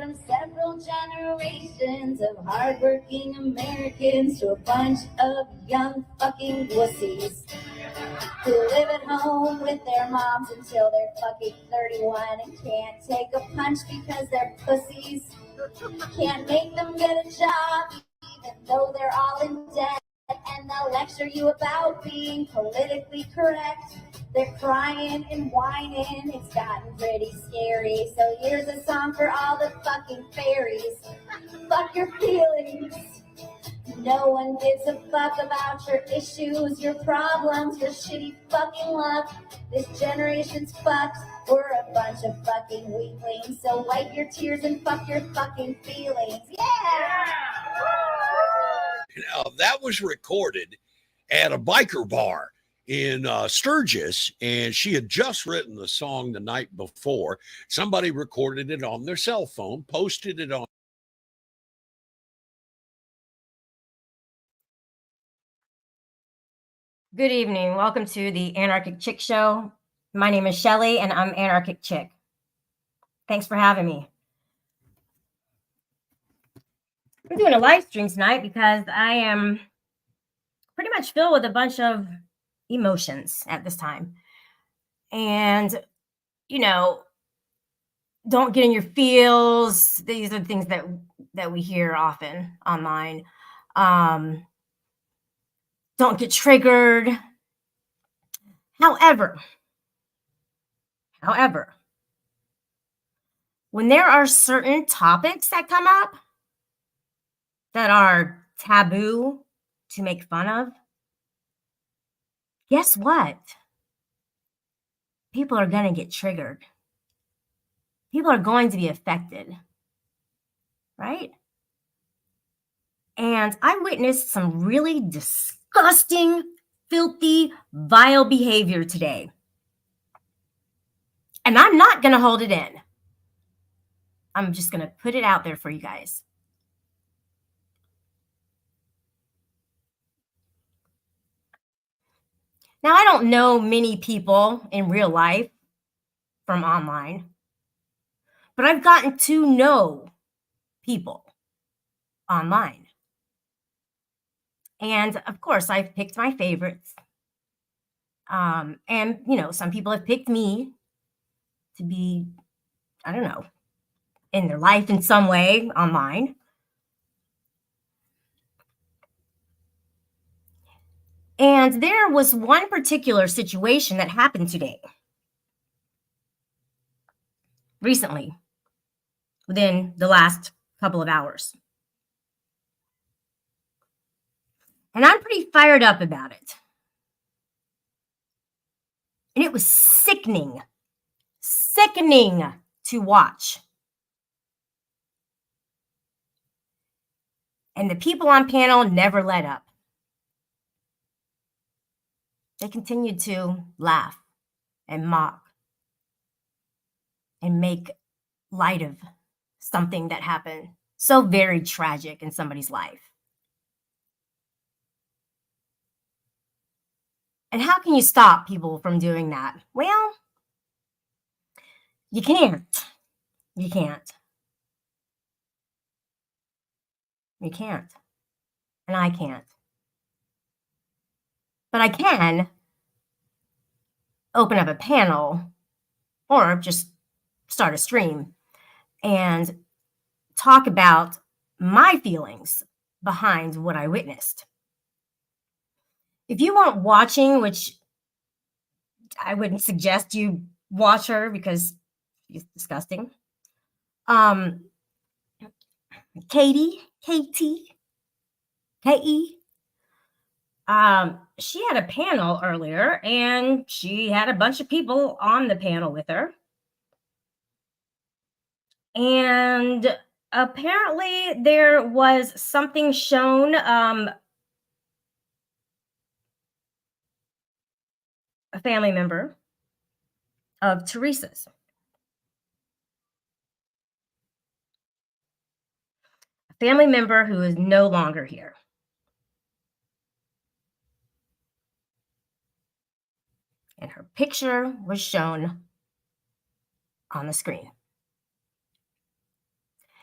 from several generations of hardworking Americans to a bunch of young fucking wussies who live at home with their moms until they're fucking 31 and can't take a punch because they're pussies. Can't make them get a job even though they're all in debt, and they'll lecture you about being politically correct. They're crying and whining, it's gotten pretty scary. So here's a song for all the fucking fairies. Fuck your feelings. No one gives a fuck about your issues, your problems, your shitty fucking luck. This generation's fucked. We're a bunch of fucking weaklings. So wipe your tears and fuck your fucking feelings. Yeah! Now, that was recorded at a biker bar in Sturgis, and she had just written the song the night before. Somebody recorded it on their cell phone, posted it on. Good evening. Welcome to the Anarchic Chick Show. My name is Shelly, and I'm Anarchic Chick. Thanks for having me. We're doing a live stream tonight because I am pretty much filled with a bunch of emotions at this time. And, you know, don't get in your feels. These are the things that we hear often online. Don't get triggered. However, when there are certain topics that come up that are taboo to make fun of, guess what? People are going to get triggered. People are going to be affected, right? And I witnessed some really disgusting, filthy, vile behavior today. And I'm not going to hold it in. I'm just going to put it out there for you guys. Now, I don't know many people in real life from online, but I've gotten to know people online. And of course, I've picked my favorites. And, you know, some people have picked me to be, I don't know, in their life in some way online. And there was one particular situation that happened today, recently, within the last couple of hours. And I'm pretty fired up about it. And it was sickening to watch. And the people on panel never let up. They continued to laugh and mock and make light of something that happened so very tragic in somebody's life. And how can you stop people from doing that? Well, you can't. You can't. You can't. And I can't. But I can open up a panel or just start a stream and talk about my feelings behind what I witnessed. If you weren't watching, which I wouldn't suggest you watch her because she's disgusting. Katie, K-E. She had a panel earlier and she had a bunch of people on the panel with her. And apparently there was something shown, a family member of Teresa's. A family member who is no longer here. And her picture was shown on the screen.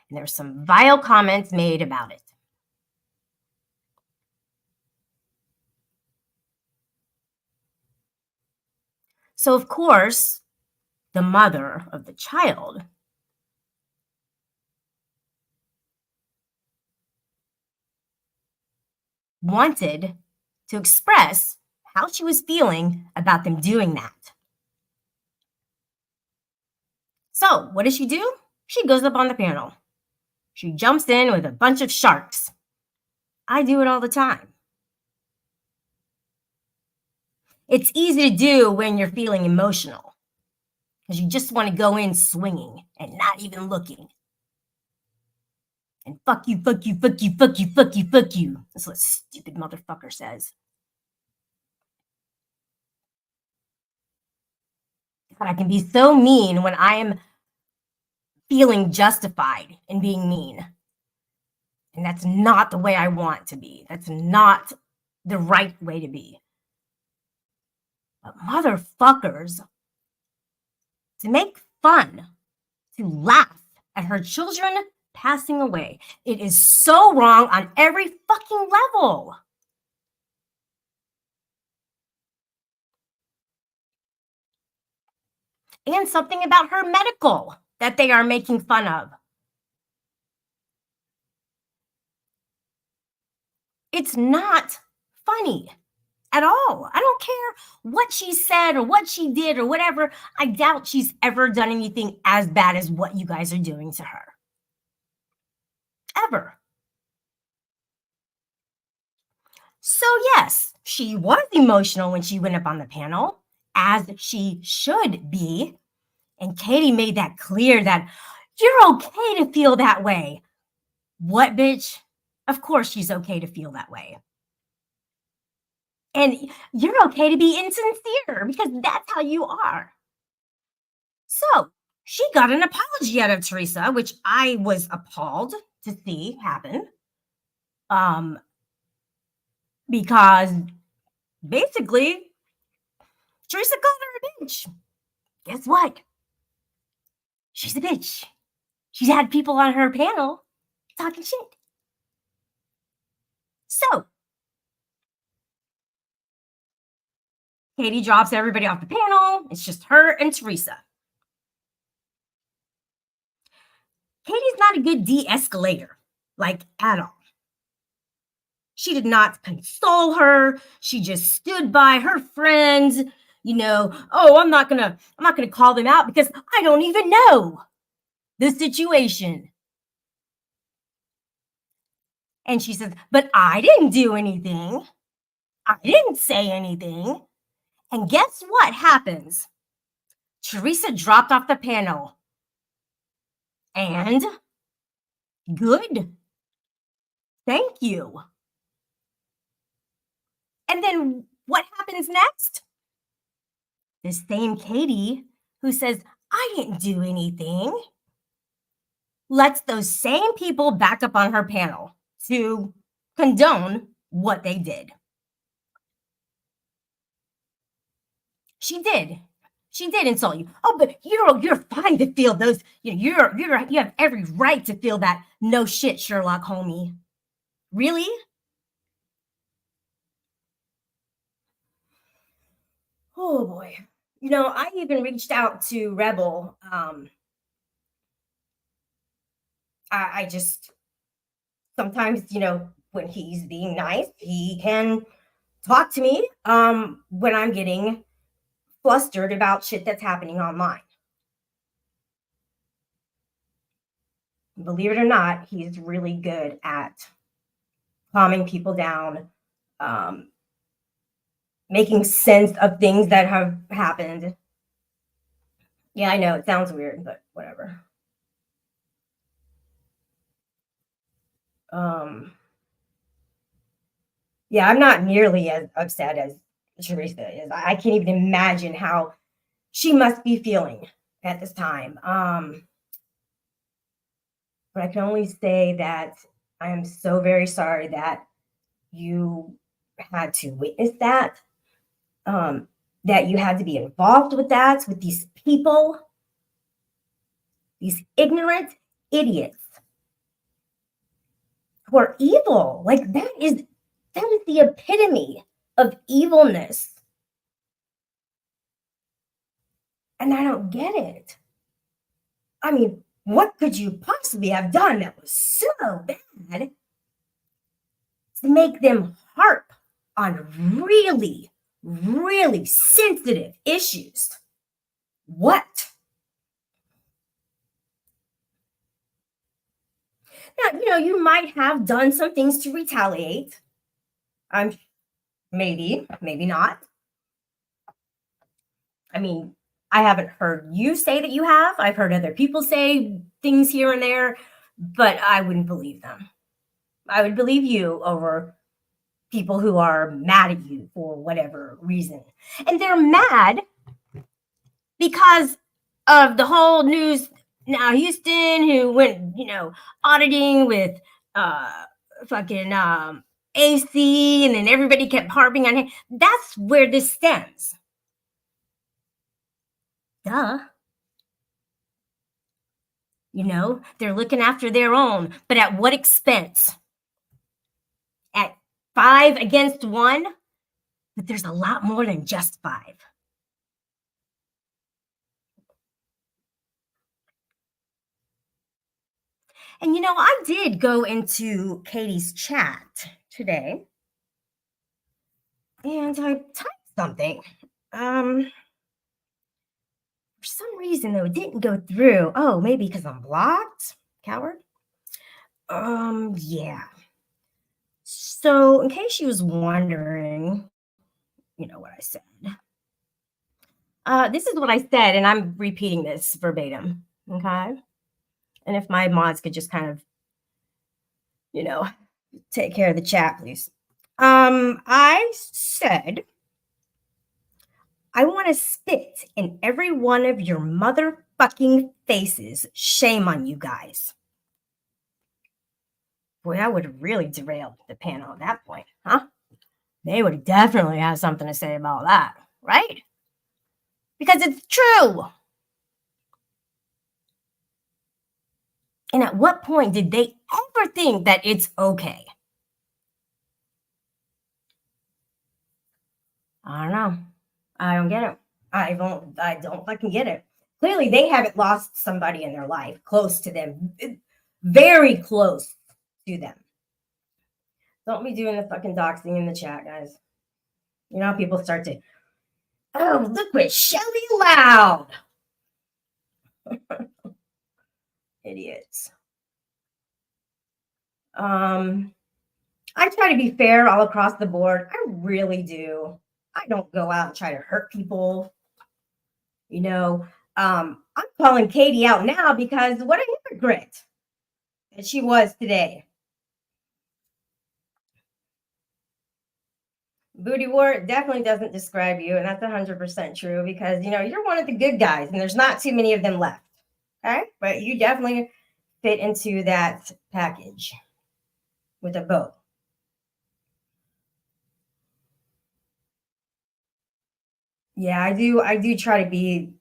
And there were some vile comments made about it. So, of course, the mother of the child wanted to express how she was feeling about them doing that. So, what does she do? She goes up on the panel. She jumps in with a bunch of sharks. I do it all the time. It's easy to do when you're feeling emotional because you just want to go in swinging and not even looking. And fuck you, fuck you, fuck you, fuck you, fuck you, fuck you. That's what stupid motherfucker says. God, I can be so mean when I am feeling justified in being mean. And that's not the way I want to be. That's not the right way to be. But motherfuckers, to make fun, to laugh at her children passing away, it is so wrong on every fucking level. And something about her medical that they are making fun of. It's not funny at all. I don't care what she said or what she did or whatever. I doubt she's ever done anything as bad as what you guys are doing to her. Ever. So yes, she was emotional when she went up on the panel, as she should be. And Katie made that clear that you're okay to feel that way. What, bitch? Of course she's okay to feel that way. And you're okay to be insincere because that's how you are. So she got an apology out of Teresa, which I was appalled to see happen. Because basically, Teresa called her a bitch. Guess what? She's a bitch. She's had people on her panel talking shit. So, Katie drops everybody off the panel. It's just her and Teresa. Katie's not a good de-escalator, like at all. She did not console her. She just stood by her friends. You know, oh, I'm not gonna call them out because I don't even know the situation. And she says, but I didn't do anything. I didn't say anything. And guess what happens? Teresa dropped off the panel. And good. Thank you. And then what happens next? The same Katie who says, I didn't do anything, lets those same people back up on her panel to condone what they did. She did. She did insult you. Oh, but you're fine to feel those. You have every right to feel that. No shit, Sherlock homie. Really? Oh boy. You know, I even reached out to Rebel. I just sometimes, you know, when he's being nice, he can talk to me when I'm getting flustered about shit that's happening online. Believe it or not, he's really good at calming people down, making sense of things that have happened. Yeah, I know it sounds weird, but whatever. Yeah, I'm not nearly as upset as Teresa is. I can't even imagine how she must be feeling at this time. But I can only say that I am so very sorry that you had to witness that, that you had to be involved with that, with these people, these ignorant idiots who are evil. Like that is the epitome of evilness. And I don't get it. I mean, what could you possibly have done that was so bad to make them harp on really, really sensitive issues? What? Now, you might have done some things to retaliate. Maybe not. I mean, I haven't heard you say that you have. I've heard other people say things here and there, but I wouldn't believe them. I would believe you over people who are mad at you for whatever reason. And they're mad because of the whole news now Houston who went, auditing with fucking AC, and then everybody kept harping on him. That's where this stems. Duh. They're looking after their own, but at what expense? At 5 against 1? But there's a lot more than just 5. And I did go into Katie's chat today and I typed something. For some reason, though, it didn't go through. Oh, maybe because I'm blocked? Coward? Yeah. So, in case she was wondering, what I said. This is what I said, and I'm repeating this verbatim, okay? And if my mods could just kind of, take care of the chat, please. I said, I want to spit in every one of your motherfucking faces. Shame on you guys. Boy, I would have really derailed the panel at that point, huh? They would definitely have something to say about that, right? Because it's true. And at what point did they ever think that it's okay? I don't know. I don't get it. I don't fucking get it. Clearly, they haven't lost somebody in their life close to them, very close to them. Don't be doing the fucking doxing in the chat, guys. People start to, oh, look what Shelly Loud. Idiots. I try to be fair all across the board. I really do. I don't go out and try to hurt people. I'm calling Katie out now because what a hypocrite that she was today. Booty Wart definitely doesn't describe you, and that's 100% true because, you're one of the good guys, and there's not too many of them left. Okay? But you definitely fit into that package with a bow. Yeah, I do try to be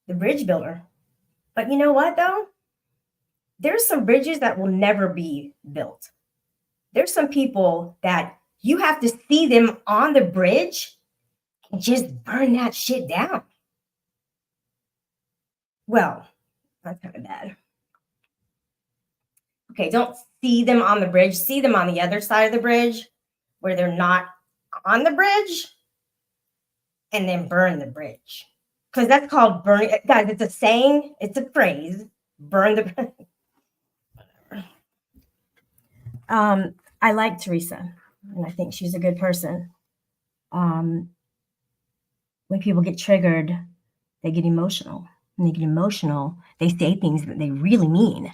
the bridge builder. But you know what, though? There's some bridges that will never be built. There's some people that you have to see them on the bridge and just burn that shit down. Well, that's kind of bad. Okay, don't see them on the bridge. See them on the other side of the bridge where they're not on the bridge and then burn the bridge. Because that's called burning. Guys, it's a saying. It's a phrase. Burn the bridge. I like Teresa, and I think she's a good person. When people get triggered, they get emotional. When they get emotional, they say things that they really mean.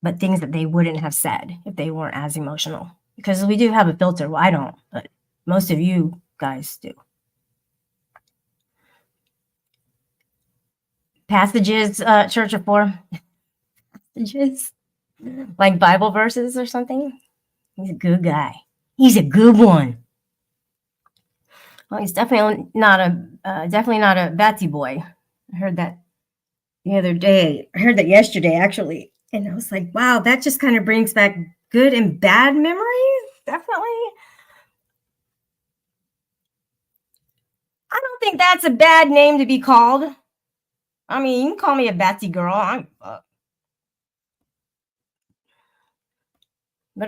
But things that they wouldn't have said if they weren't as emotional. Because we do have a filter. Well, I don't, but most of you guys do. Passages, Church of Four. Passages? Like Bible verses or something? He's a good guy. He's a good one. Well, he's definitely not a Betsy boy. I heard that the other day. I heard that yesterday, actually, and I was like, wow, that just kind of brings back good and bad memories. Definitely. I don't think that's a bad name to be called. I mean, you can call me a Betsy girl. But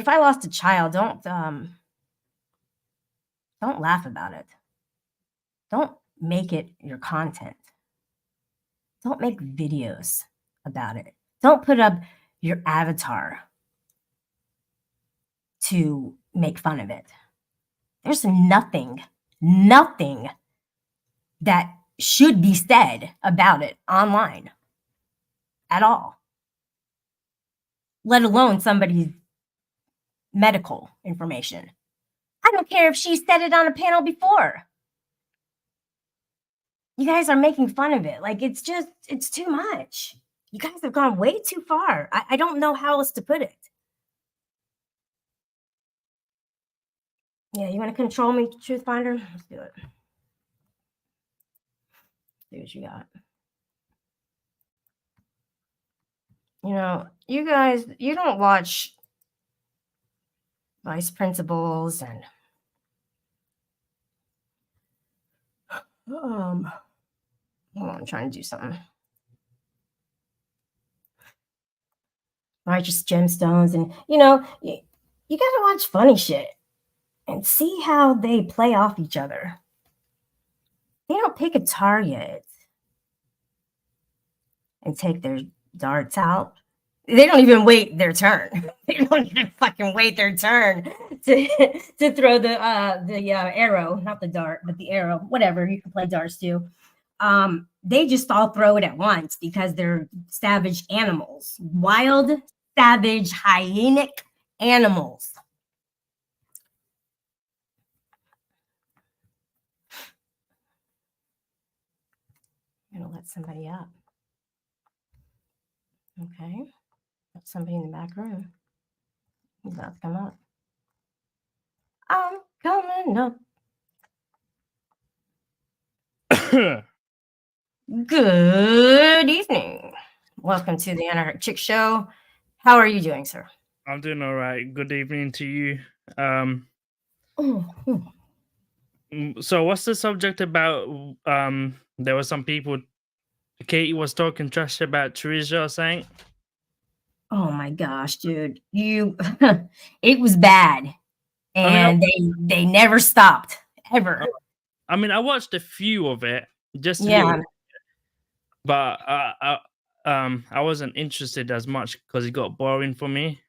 if I lost a child, don't laugh about it. Don't make it your content. Don't make videos about it. Don't put up your avatar to make fun of it. There's nothing that should be said about it online at all, let alone somebody's medical information. I don't care if she said it on a panel before. You guys are making fun of it. Like, it's too much. You guys have gone way too far. I don't know how else to put it. Yeah, you want to control me, Truth Finder? Let's do it. See what you got. You know, you guys, you don't watch Vice Principals and hold on, I'm trying to do something. Righteous Gemstones, and you know, you gotta watch funny shit and see how they play off each other. They don't pick a target and take their darts out. They don't even wait their turn. They don't even fucking wait their turn to throw the arrow, not the dart, but the arrow, whatever. You can play darts too. They just all throw it at once because they're savage animals, wild, savage, hyenic animals. I'm gonna let somebody up. Okay. Got somebody in the back room. He's about to come up. I'm coming up. Good evening. Welcome to the Anarchic Chick Show. How are you doing, sir? I'm doing all right. Good evening to you. So what's the subject about? There were some people, Katie was talking trash about Teresa or something. Oh my gosh, dude. It was bad. And they never stopped, ever. I mean, I watched a few of it, just but I wasn't interested as much because it got boring for me.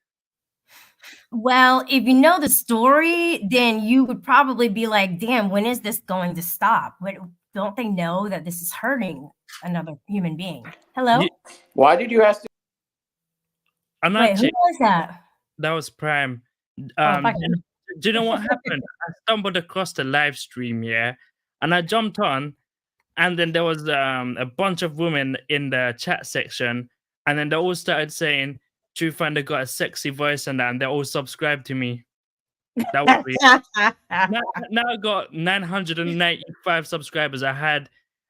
Well, if you know the story, then you would probably be like, damn, when is this going to stop? But don't they know that this is hurting another human being? Hello? Why did you ask? Wait, who was that? That was Prime. Do you know what happened? I stumbled across the live stream, yeah, and I jumped on, and then there was a bunch of women in the chat section, and then they all started saying, True Finder got a sexy voice and that, and they all subscribed to me. That was weird. now I got 995 subscribers. I had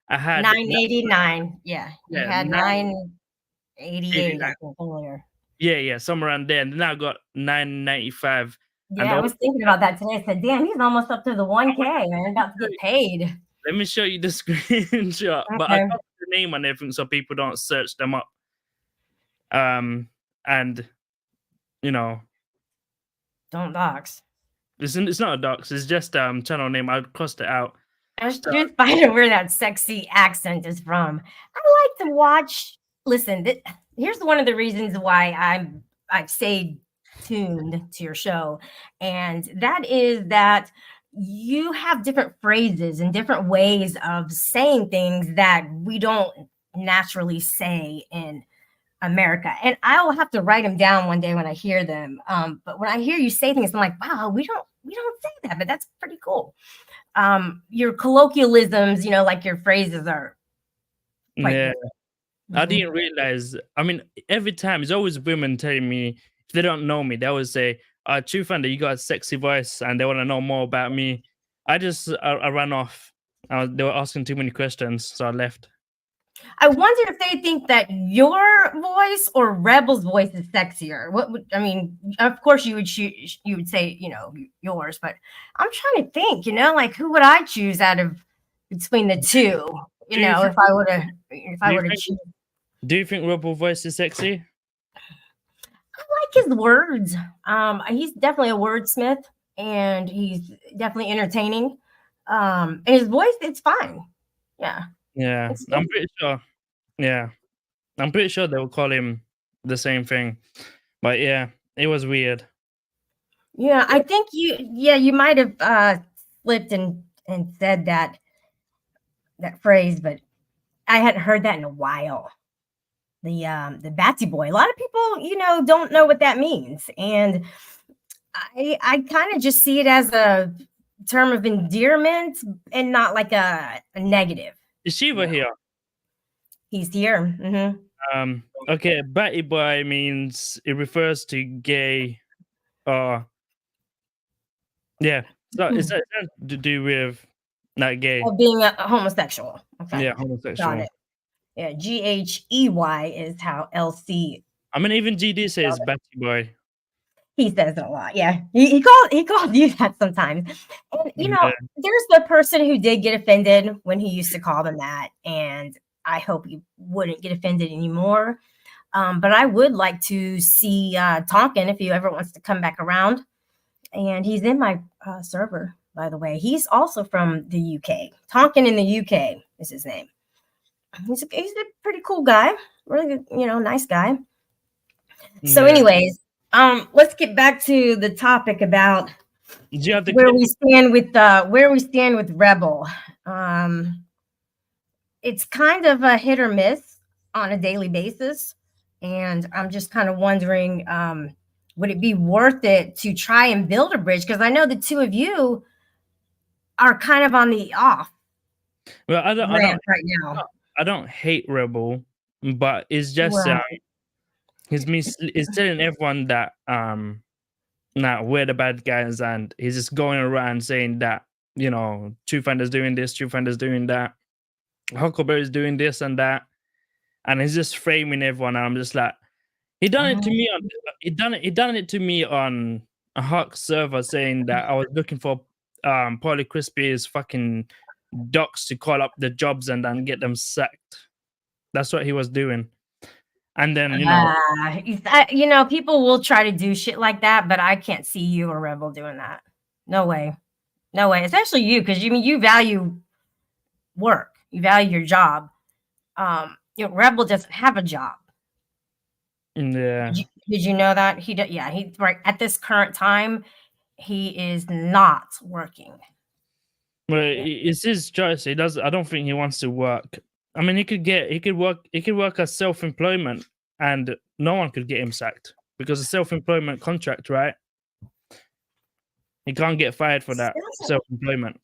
989. Yeah, you had 988 I think earlier. Yeah, somewhere around there. And now I got 995. Yeah, I was thinking about that today. I said, damn, he's almost up to the 1K, man. About to get paid. Let me show you the screenshot. Okay. But I got the name and everything so people don't search them up. And, you know. Don't dox. It's not a dox. It's just channel name. I crossed it out. I was trying to find out where that sexy accent is from. I like to watch. Listen, here's one of the reasons why I've stayed tuned to your show, and that is that you have different phrases and different ways of saying things that we don't naturally say in America. And I'll have to write them down one day when I hear them. But when I hear you say things, I'm like, wow, we don't say that, but that's pretty cool. Your colloquialisms, like your phrases are quite good. I didn't realize. I mean, every time it's always women telling me, if they don't know me, they always say, True Finder, you got a sexy voice, and they want to know more about me. I ran off. They were asking too many questions, so I left. I wonder if they think that your voice or Rebel's voice is sexier. What would I mean? Of course, you would choose. You would say, yours. But I'm trying to think. Like who would I choose out of between the two? If I were to choose. Do you think Rebel voice is sexy? I like his words. He's definitely a wordsmith, and he's definitely entertaining. And his voice, it's fine. Yeah. Yeah, I'm pretty sure. Yeah, I'm pretty sure they will call him the same thing. But yeah, it was weird. Yeah, I think you might have slipped and said that phrase, but I hadn't heard that in a while. The Batsy Boy. A lot of people, don't know what that means, and I kind of just see it as a term of endearment and not like a negative. Is Shiva here? He's here. Mm-hmm. Okay, Batty Boy means it refers to gay. Yeah. So is that to do with not gay? Being a homosexual. Okay. Yeah, homosexual. Got it. Yeah, GHEY is how LC. I mean, even GD says Batty Boy. He says it a lot. Yeah, he called you that sometimes. And there's the person who did get offended when he used to call them that, and I hope he wouldn't get offended anymore. But I would like to see Tonkin if he ever wants to come back around. And he's in my server, by the way. He's also from the UK. Tonkin in the UK is his name. He's a pretty cool guy, really good, nice guy. So, anyways. Let's get back to the topic about where we stand with Rebel. It's kind of a hit or miss on a daily basis, and I'm just kind of wondering, would it be worth it to try and build a bridge? Because I know the two of you are kind of on the off. Well, I don't right now. I don't hate Rebel, but it's just. He's telling everyone that we're the bad guys, and he's just going around saying that True Finder's doing this, True Finder's doing that, Huckleberry's doing this and that, and he's just framing everyone. And I'm just like, he done it to me on a Huck server, saying that I was looking for Paulie Crispy's fucking docs to call up the jobs and then get them sacked. That's what he was doing. And then people will try to do shit like that, but I can't see you or Rebel doing that. No way. Especially you, because you value work, you value your job. Rebel doesn't have a job. Yeah. Did you know that he? Yeah, he right at this current time, he is not working. Well, it's his choice. He does. I don't think he wants to work. I mean, he could work as self-employment, and no one could get him sacked because of self-employment contract, right? He can't get fired for that self-employment.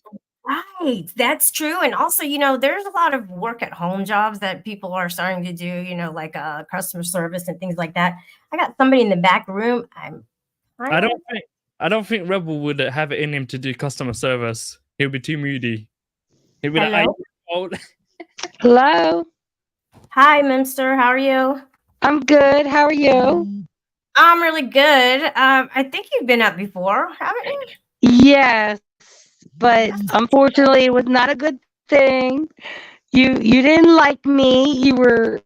Right, that's true. And also, there's a lot of work at home jobs that people are starting to do, like customer service and things like that. I got somebody in the back room. I don't think Rebel would have it in him to do customer service. He'll be too moody. He'll be like, hello. Hi, Mimster. How are you? I'm good. How are you? I'm really good. I think you've been up before, haven't you? Yes, but unfortunately, it was not a good thing. You didn't like me. You were.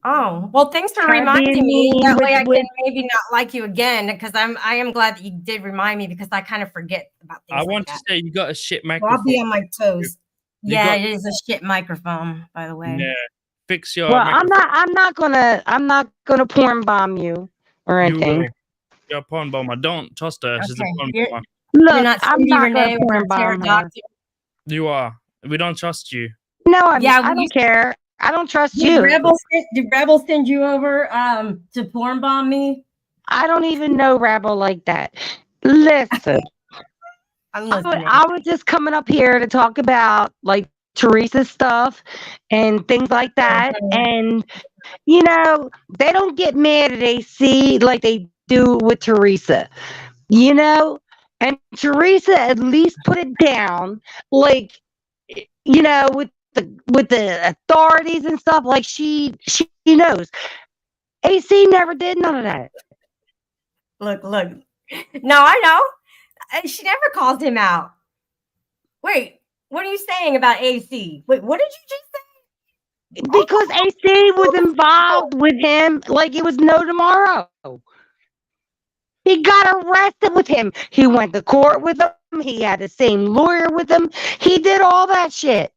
Oh, well, thanks for reminding me. That way I can maybe not like you again, because I am glad that you did remind me, because I kind of forget about things. I want to say you got a shit microphone. Well, I'll be on my toes. It is a shit microphone, by the way. Yeah, fix your. Well, I'm not gonna porn bomb you or anything. You're a porn bomber. Don't trust her. She's a porn bomber. Look, I'm not gonna porn bomb her. You are. We don't trust you. No, I don't care. I don't trust you. Did Rebel send you over to porn bomb me? I don't even know Rebel like that. Listen. I was just coming up here to talk about like Teresa's stuff and things like that. And they don't get mad at AC like they do with Teresa. And Teresa at least put it down, like, with the authorities and stuff. Like she knows. AC never did none of that. Look. No, I know. She never called him out. Wait, what are you saying about AC? Wait, what did you just say? Because AC was involved with him like it was no tomorrow. He got arrested with him. He went to court with him. He had the same lawyer with him. He did all that shit.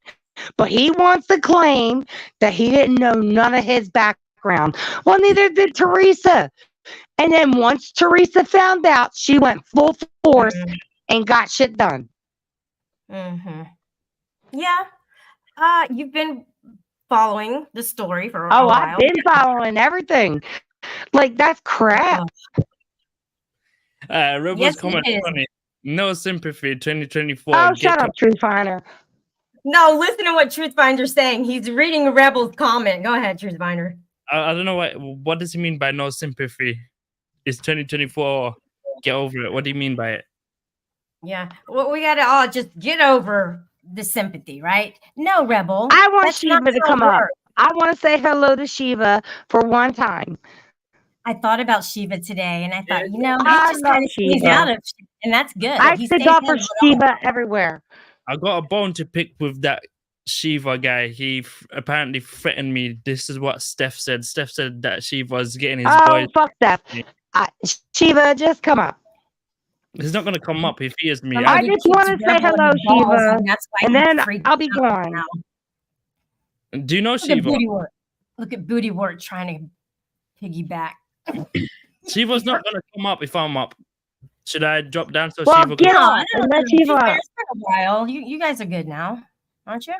But he wants to claim that he didn't know none of his background. Well, neither did Teresa. And then once Teresa found out, she went full force and got shit done. Mm-hmm. Yeah. You've been following the story for a while. I've been following everything. Like, that's crap. Rebel's comment funny. No sympathy, 2024. Oh, shut up, Truth Finder. No, listen to what Truth Finder's saying. He's reading Rebel's comment. Go ahead, Truth Finder. I don't know what does he mean by no sympathy? It's 2024. Get over it. What do you mean by it? Yeah, well, we gotta all just get over the sympathy, right? No, Rebel. I want Shiva to come up. I want to say hello to Shiva for one time. I thought about Shiva today, and I thought, he just kind of stays out of shit, and that's good. I stick up for Shiva everywhere. I got a bone to pick with that Shiva guy. He apparently threatened me. This is what Steph said. Steph said that Shiva was getting his boys. Fuck Steph. Shiva, just come up. He's not going to come up if he is me. I just want to say hello, Shiva, and then I'll be gone. Do you know Shiva? Look at Booty Wart trying to piggyback. Shiva's not going to come up if I'm up. Should I drop down so Shiva? Get on. Let Shiva up. A while. You guys are good now, aren't you?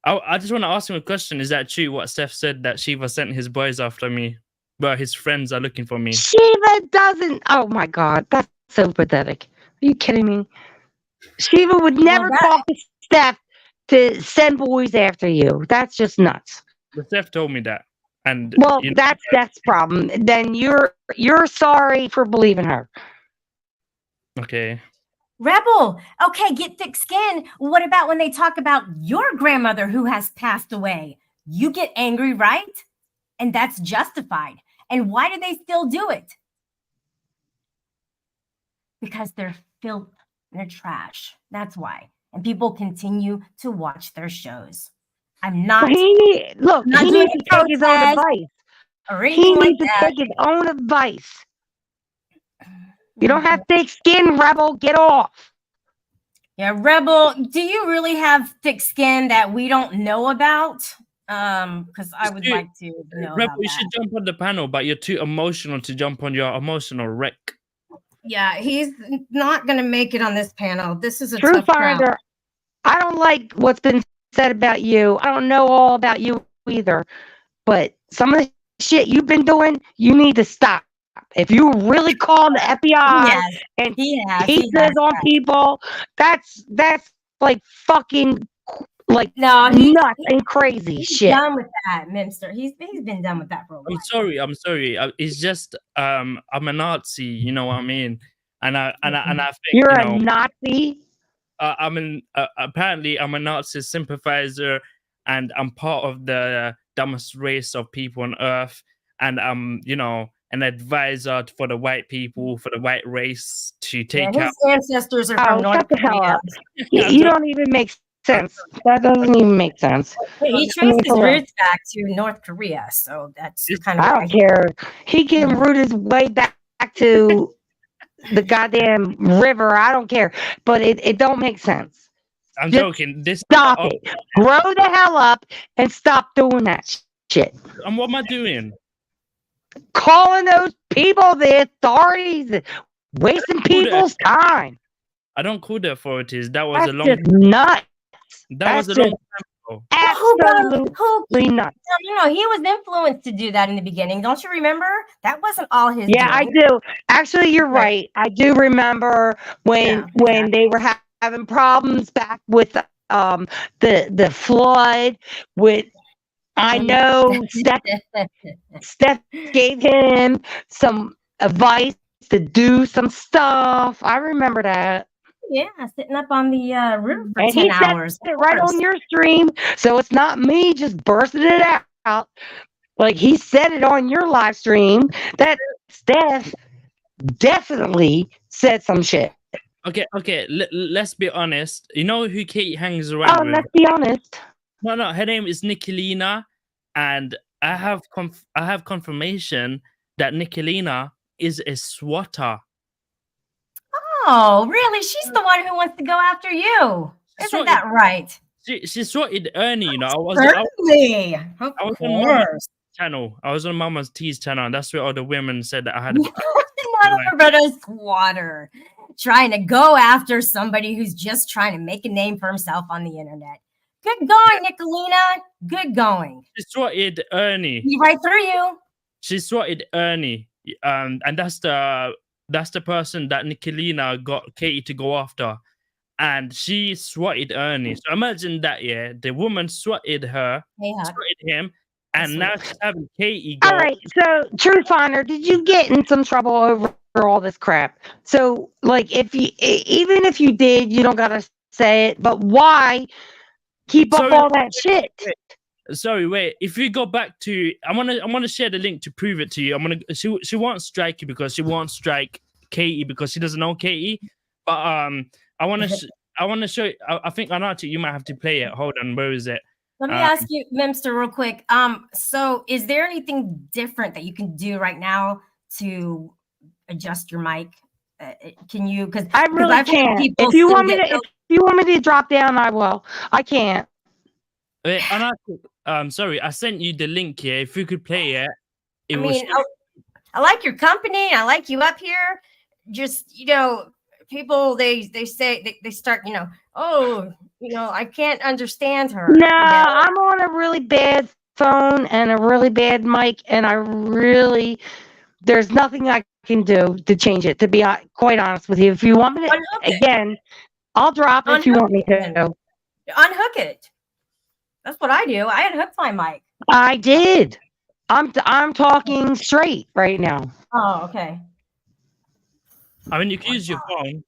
I just want to ask him a question. Is that true what Steph said, that Shiva sent his boys after me? Well, his friends are looking for me. Shiva doesn't. Oh my God, that's so pathetic. Are you kidding me? Shiva would never talk to Steph to send boys after you. That's just nuts. But Steph told me that. And that's Steph's problem. Then you're sorry for believing her. Okay. Rebel, okay, get thick skin. What about when they talk about your grandmother who has passed away? You get angry, right? And that's justified. And why do they still do it? Because they're filth and they're trash. That's why. And people continue to watch their shows. I'm not. He needs to take his own advice. He needs to take his own advice. You don't have thick skin, Rebel. Get off. Yeah, Rebel, do you really have thick skin that we don't know about? Because I would like to know. Rebel, you should jump on the panel, but you're too emotional to jump on your emotional wreck. Yeah, he's not going to make it on this panel. This is a Truth tough crowd. Finder. I don't like what's been said about you. I don't know all about you either. But some of the shit you've been doing, you need to stop. If you really call the FBI and he says on people, that's like fucking nuts and crazy shit. Done with that, Minster. He's been done with that for a while. I'm sorry. It's just I'm a Nazi. You know what I mean? And I think you're a Nazi. Apparently I'm a Nazi sympathizer, and I'm part of the dumbest race of people on earth, and I'm an advisor for the white people, for the white race to take out. His ancestors are from North Korea. You don't even make sense. That doesn't even make sense. He traced his roots back to North Korea, so that's kind of. I don't care. He can root his way back to the goddamn river. I don't care, but it don't make sense. I'm joking. Stop it. Grow the hell up and stop doing that shit. And what am I doing? Calling those people the authorities, wasting people's time. I don't call the authorities. That was a long. Just nuts. That was a long time ago. Absolutely nuts. No, he was influenced to do that in the beginning. Don't you remember? That wasn't all his. Yeah, I do. Actually, you're right. I do remember when they were having problems back with the flood with. I know Steph gave him some advice to do some stuff. I remember that. Yeah, sitting up on the roof for And 10 he said hours. it right on your stream. So it's not me just bursting it out. Like he said it on your live stream that Steph definitely said some shit. Okay. Let's be honest. You know who Katie hangs around Oh, with? let's be honest. No. Her name is Nicolina, and I have confirmation that Nicolina is a swatter. Oh, really? She's the one who wants to go after you. Isn't that right? She swatted Ernie. You know, I was Certainly. on Mama's channel. I was on Mama's T's channel, and that's where all the women said that I had. Nothing but a squatter trying to go after somebody who's just trying to make a name for himself on the internet. Good going, Nicolina. Good going. She swatted Ernie. Be right through you. She swatted Ernie, and that's the person that Nicolina got Katie to go after, and she swatted Ernie. So imagine that, yeah. The woman swatted her, swatted him, and now she's having Katie go. All right, so Truth Finder, did you get in some trouble over all this crap? So, like, even if you did, you don't gotta say it. But why keep up all that shit? Sorry, wait. If you go back to, I wanna share the link to prove it to you. She won't strike you because she won't strike Katie because she doesn't know Katie. But I wanna show you. I think Anarchy, you might have to play it. Hold on, where is it? Let me ask you, Memster, real quick. So is there anything different that you can do right now to adjust your mic? Can you? Because I really can't. If you want me to drop down, I will. I can't. Wait, Anarchy, sorry, I sent you the link here. If you could play it, I like your company. I like you up here. Just, people they say they start, I can't understand her. No, I'm on a really bad phone and a really bad mic, and there's nothing I can do to change it, to be quite honest with you. If you want me to, again, I'll drop it if you want me to. Unhook it. That's what I do. I unhooked my mic. I did. I'm talking straight right now. Oh, okay. I mean, you can use your phone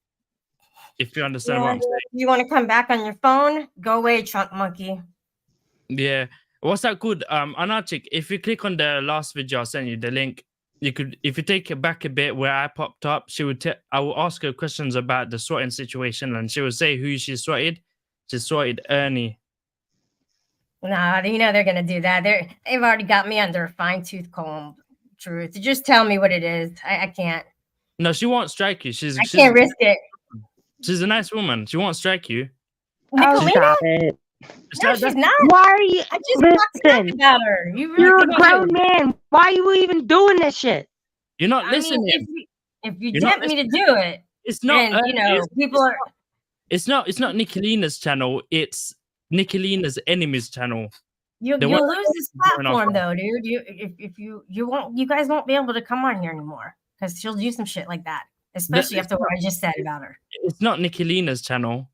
if you understand what I'm saying. You want to come back on your phone? Go away, chunk monkey. Yeah. What's that good? Anarchic, if you click on the last video, I'll send you the link. You could, if you take it back a bit where I popped up, I will ask her questions about the swatting situation, and she will say who she swatted. She swatted Ernie. Nah, they're gonna do that. They've already got me under a fine-tooth comb. Truth. Just tell me what it is. I can't. No, she won't strike you. I can't risk it. She's a nice woman. She won't strike you. Nicolina? Stop it. No, she's not. Why are you? I just talked about her. You're a grown man. Why are you even doing this shit? You're not listening. If you get me to do it, it's not. People are. It's not Nicolina's channel. It's Nicolina's enemy's channel. You'll lose this platform though, dude. You guys won't be able to come on here anymore because she'll do some shit like that, especially after what I just said about her. It's not Nicolina's channel.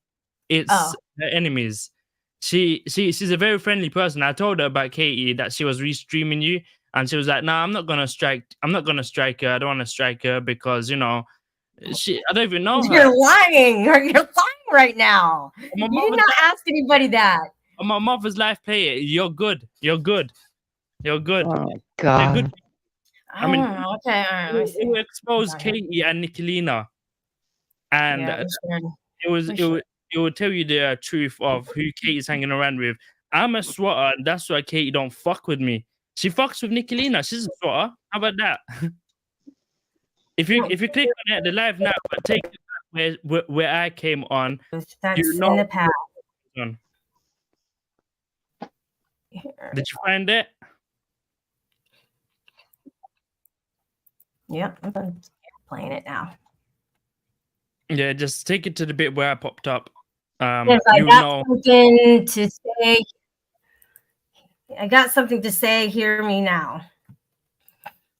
It's her enemies. She's a very friendly person. I told her about Katie that she was restreaming you, and she was like, "Nah, I'm not gonna strike her. I don't want to strike her because I don't even know her." You're lying. You're lying right now. You did not ask anybody that. On my mother's life, play it. You're good. You're good. Oh God. Good. I mean, okay. All right, it will expose Katie and Nicolina, and it will tell you the truth of who Katie's hanging around with. I'm a swatter, and that's why Katie don't fuck with me. She fucks with Nicolina. She's a swatter. How about that? If you click on it, the live now, but take it back where I came on. That's in the past. Did you find it? Yep, I'm playing it now. Yeah, just take it to the bit where I popped up. Yes, I got something to say. I got something to say. Hear me now.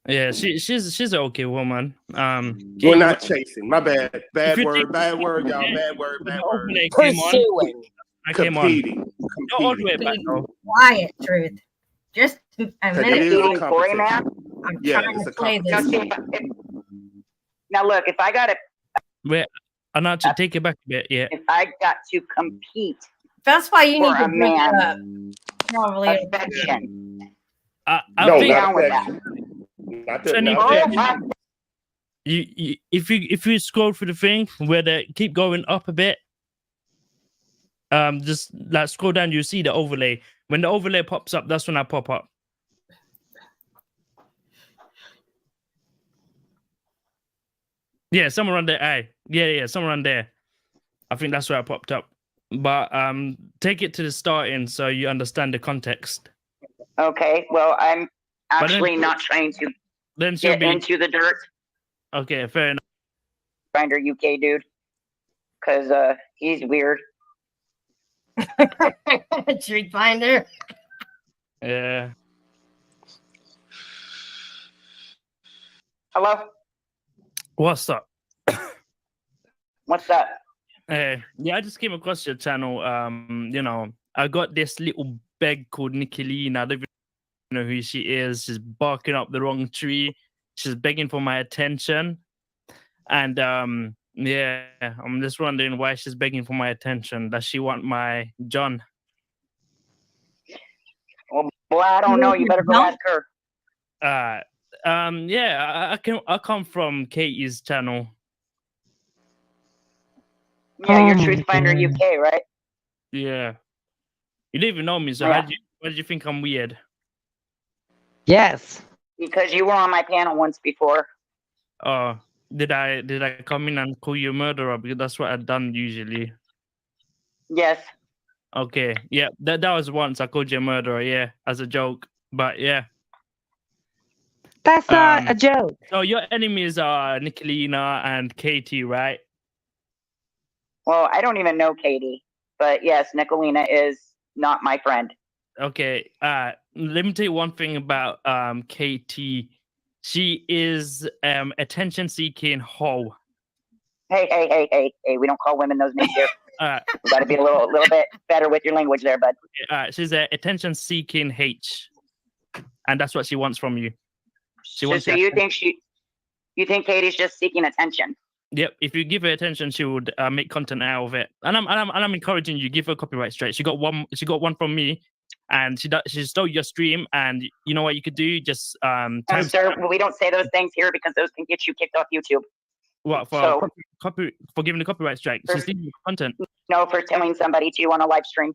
Yeah, she's an okay woman. We're not chasing. My bad. Bad word, y'all. Bad word. Pursuing. I came on. All the way back. Quiet, Truth. Just a minute. I'm trying to play this. Now look, if I got to Wait, I know to take it back a bit. Yeah. if I got to compete That's why you need for to a bring it up. man Probably. affection, I No, think not down with that. affection. Not that. Jenny, Not Oh, affection. my- you if you scroll through the thing where they keep going up a bit, just like scroll down, you see the overlay. When the overlay pops up, that's when I pop up. Yeah, somewhere on there. Aye. Yeah, somewhere on there. I think that's where I popped up. But take it to the starting so you understand the context. okay. Well, I'm But then- actually not trying to Then she'll get be into the dirt, okay. Fair enough. Finder UK dude, because he's weird. Street Finder. Yeah. Hello, What's up? what's up? Yeah, I just came across your channel. I got this little beg called Nicolina. I don't even know who she is. She's barking up the wrong tree. She's begging for my attention. And yeah, I'm just wondering why she's begging for my attention. Does she want my John? Well, I don't know. You better go No. ask her. Yeah, I come from Katie's channel. Yeah, you're Oh, Truth Finder God. UK, right? Yeah. You don't even know me, so Yeah. why did you think I'm weird? Yes. Because you were on my panel once before. Did I come in and call you a murderer? Because that's what I've done usually. Yes. Okay, yeah, that was once I called you a murderer, yeah, as a joke. But yeah. That's not Um, a joke. So your enemies are Nicolina and Katie, right? Well, I don't even know Katie, but yes, Nicolina is not my friend. Okay. Let me tell you one thing about Katie. She is attention seeking hoe. Hey, we don't call women those names here. Uh, You got to be a little bit better with your language there, bud. she's a attention seeking H. And that's what she wants from you. She So, wants so your you think Katie's just seeking attention? Yep. If you give her attention, she would make content out of it. And I'm encouraging you. Give her copyright straight. She got one from me, and she stole your stream. And you know what you could do? Just Sir, we don't say those things here because those can get you kicked off YouTube. what for So- for giving the copyright strike. She's stealing your content. No, for telling somebody to on a live stream.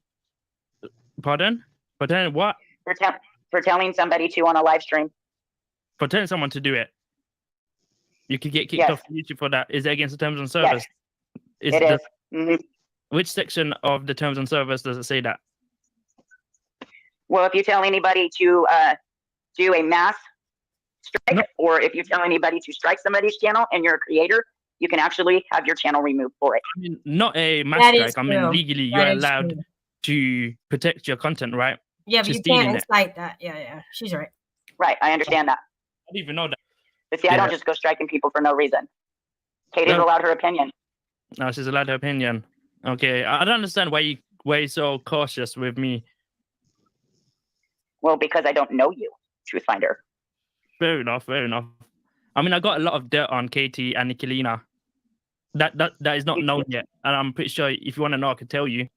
Pardon? For telling what? For telling somebody to on a live stream. For telling someone to do it. You could get kicked Yes. off YouTube for that. Is it against the terms and service? It is. Mhm. Which section of the terms and service does it say that? Well, if you tell anybody to do a mass strike, No. or if you tell anybody to strike somebody's channel and you're a creator, you can actually have your channel removed for it. I mean, not a mass That is strike. I mean, true. legally, That you're is allowed true. to protect your content, right? Yeah, but She's you can't stealing it. incite that. Yeah. She's right. Right, I understand that. I didn't even know that. But see, I Yeah. don't just go striking people for no reason. Katie's No. allowed her opinion. No, she's allowed her opinion. Okay, I don't understand why you're so cautious with me. Well, because I don't know you, Truth Finder. Fair enough. I mean, I got a lot of dirt on Katie and Nicolina. That is not known yet, and I'm pretty sure if you want to know, I could tell you.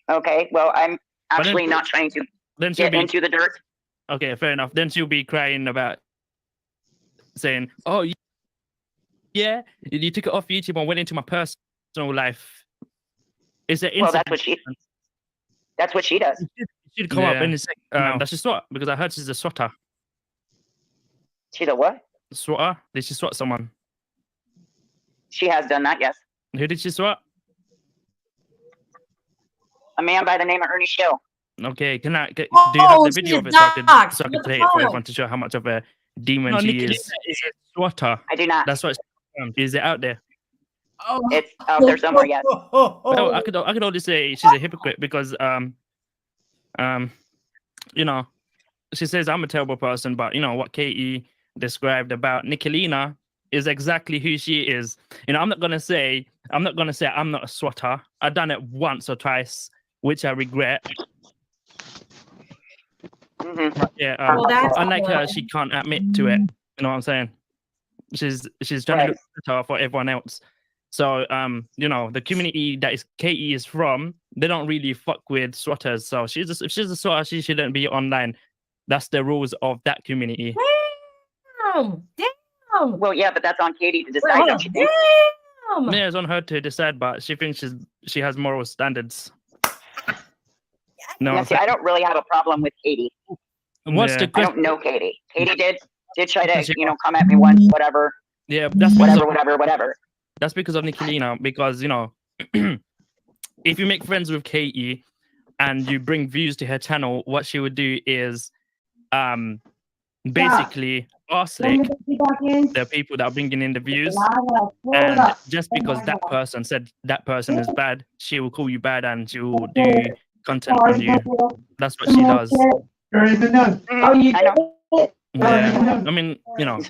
Okay, well, I'm then- actually not trying to Then she'll get be into the dirt. okay. Fair enough. Then she'll be crying about saying, "Oh, yeah, you took it off YouTube and went into my personal life." Is it? Well, that's what she does. She'd come up Yeah. and say, "Does she swat?" Because I heard she's a swatter. She's a what? Swatter? Did she swat someone? She has done that, yes. Who did she swat? A man by the name of Ernie Shill. Okay, do you have the she's video a of it so I could dox. play What the it for fuck? everyone to show how much of a demon No, she Nicolina Oh. is a swatter. I do not. That's what is it out there? It's out there somewhere, yes. Well, I could only say she's a hypocrite because you know, she says I'm a terrible person, but you know what Katie described about Nicolina is exactly who she is. You know, I'm not gonna say I'm not a swatter. I've done it once or twice, which I regret. Mhm. Yeah, Well, that's unlike her, good. she can't admit to it. You know what I'm saying? She's trying to look better for everyone else. So you know, the community that is Katie is from, they don't really fuck with swatters. So if she's a swatter, she shouldn't be online. That's the rules of that community. Damn. Damn. Well, yeah, but that's on Katie to decide, don't you think? Damn. Yeah, it's on her to decide, but she thinks she has moral standards. No, Now, see, I don't really have a problem with Katie. what's I the don't question? know Katie. Katie did try to, you know, come at me once, whatever, Yeah, that's because whatever. that's because of Nicolina. Because you know, if you make friends with Katie and you bring views to her channel, what she would do is basically ostrac the people that are bringing in the views, and just because that person said that person is bad, she will call you bad and she will do content on you. That's what she does. I know. Yeah, I mean, you know,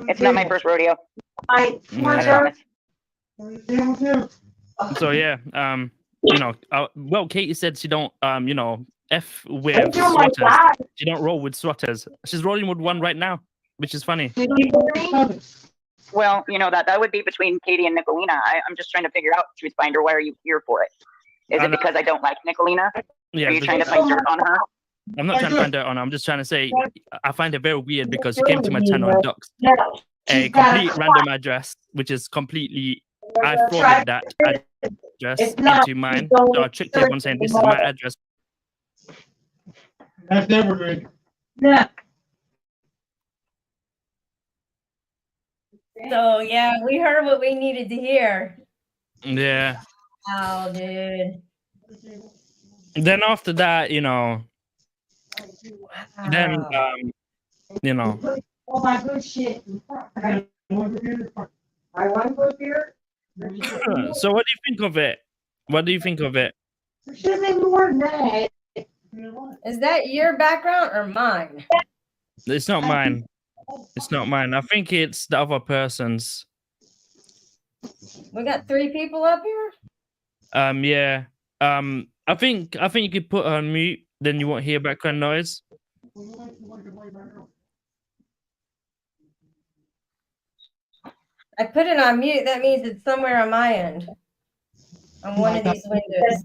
It's not my first rodeo. I yeah. promise. So yeah, you know, well, Katie said she don't, you know, F with swatters. She don't roll with swatters. She's rolling with one right now, which is funny. Well, you know, that would be between Katie and Nicolina. I'm just trying to figure out, Truth Finder, why are you here for it? Is it because I don't like Nicolina? Yeah, Are you trying to find dirt on her? I'm not trying to find dirt on her. I'm just trying to say I find it very weird because she came to my channel and doxed a complete random address, which is completely, I forwarded that address into mine. So I tricked everyone saying this is my address. That's never good. Yeah. So yeah, we heard what we needed to hear. Yeah. Wow, dude. Then after that, you know, then you know. All my good shit. I want to go here. So what do you think of it? What do you think of it? There should have been more than that. Is that your background or mine? It's not mine. It's not mine. I think it's the other person's. We got 3 people up here. Yeah. I think you could put her on mute, then you won't hear background noise. I put it on mute. That means it's somewhere on my end. On one of these windows.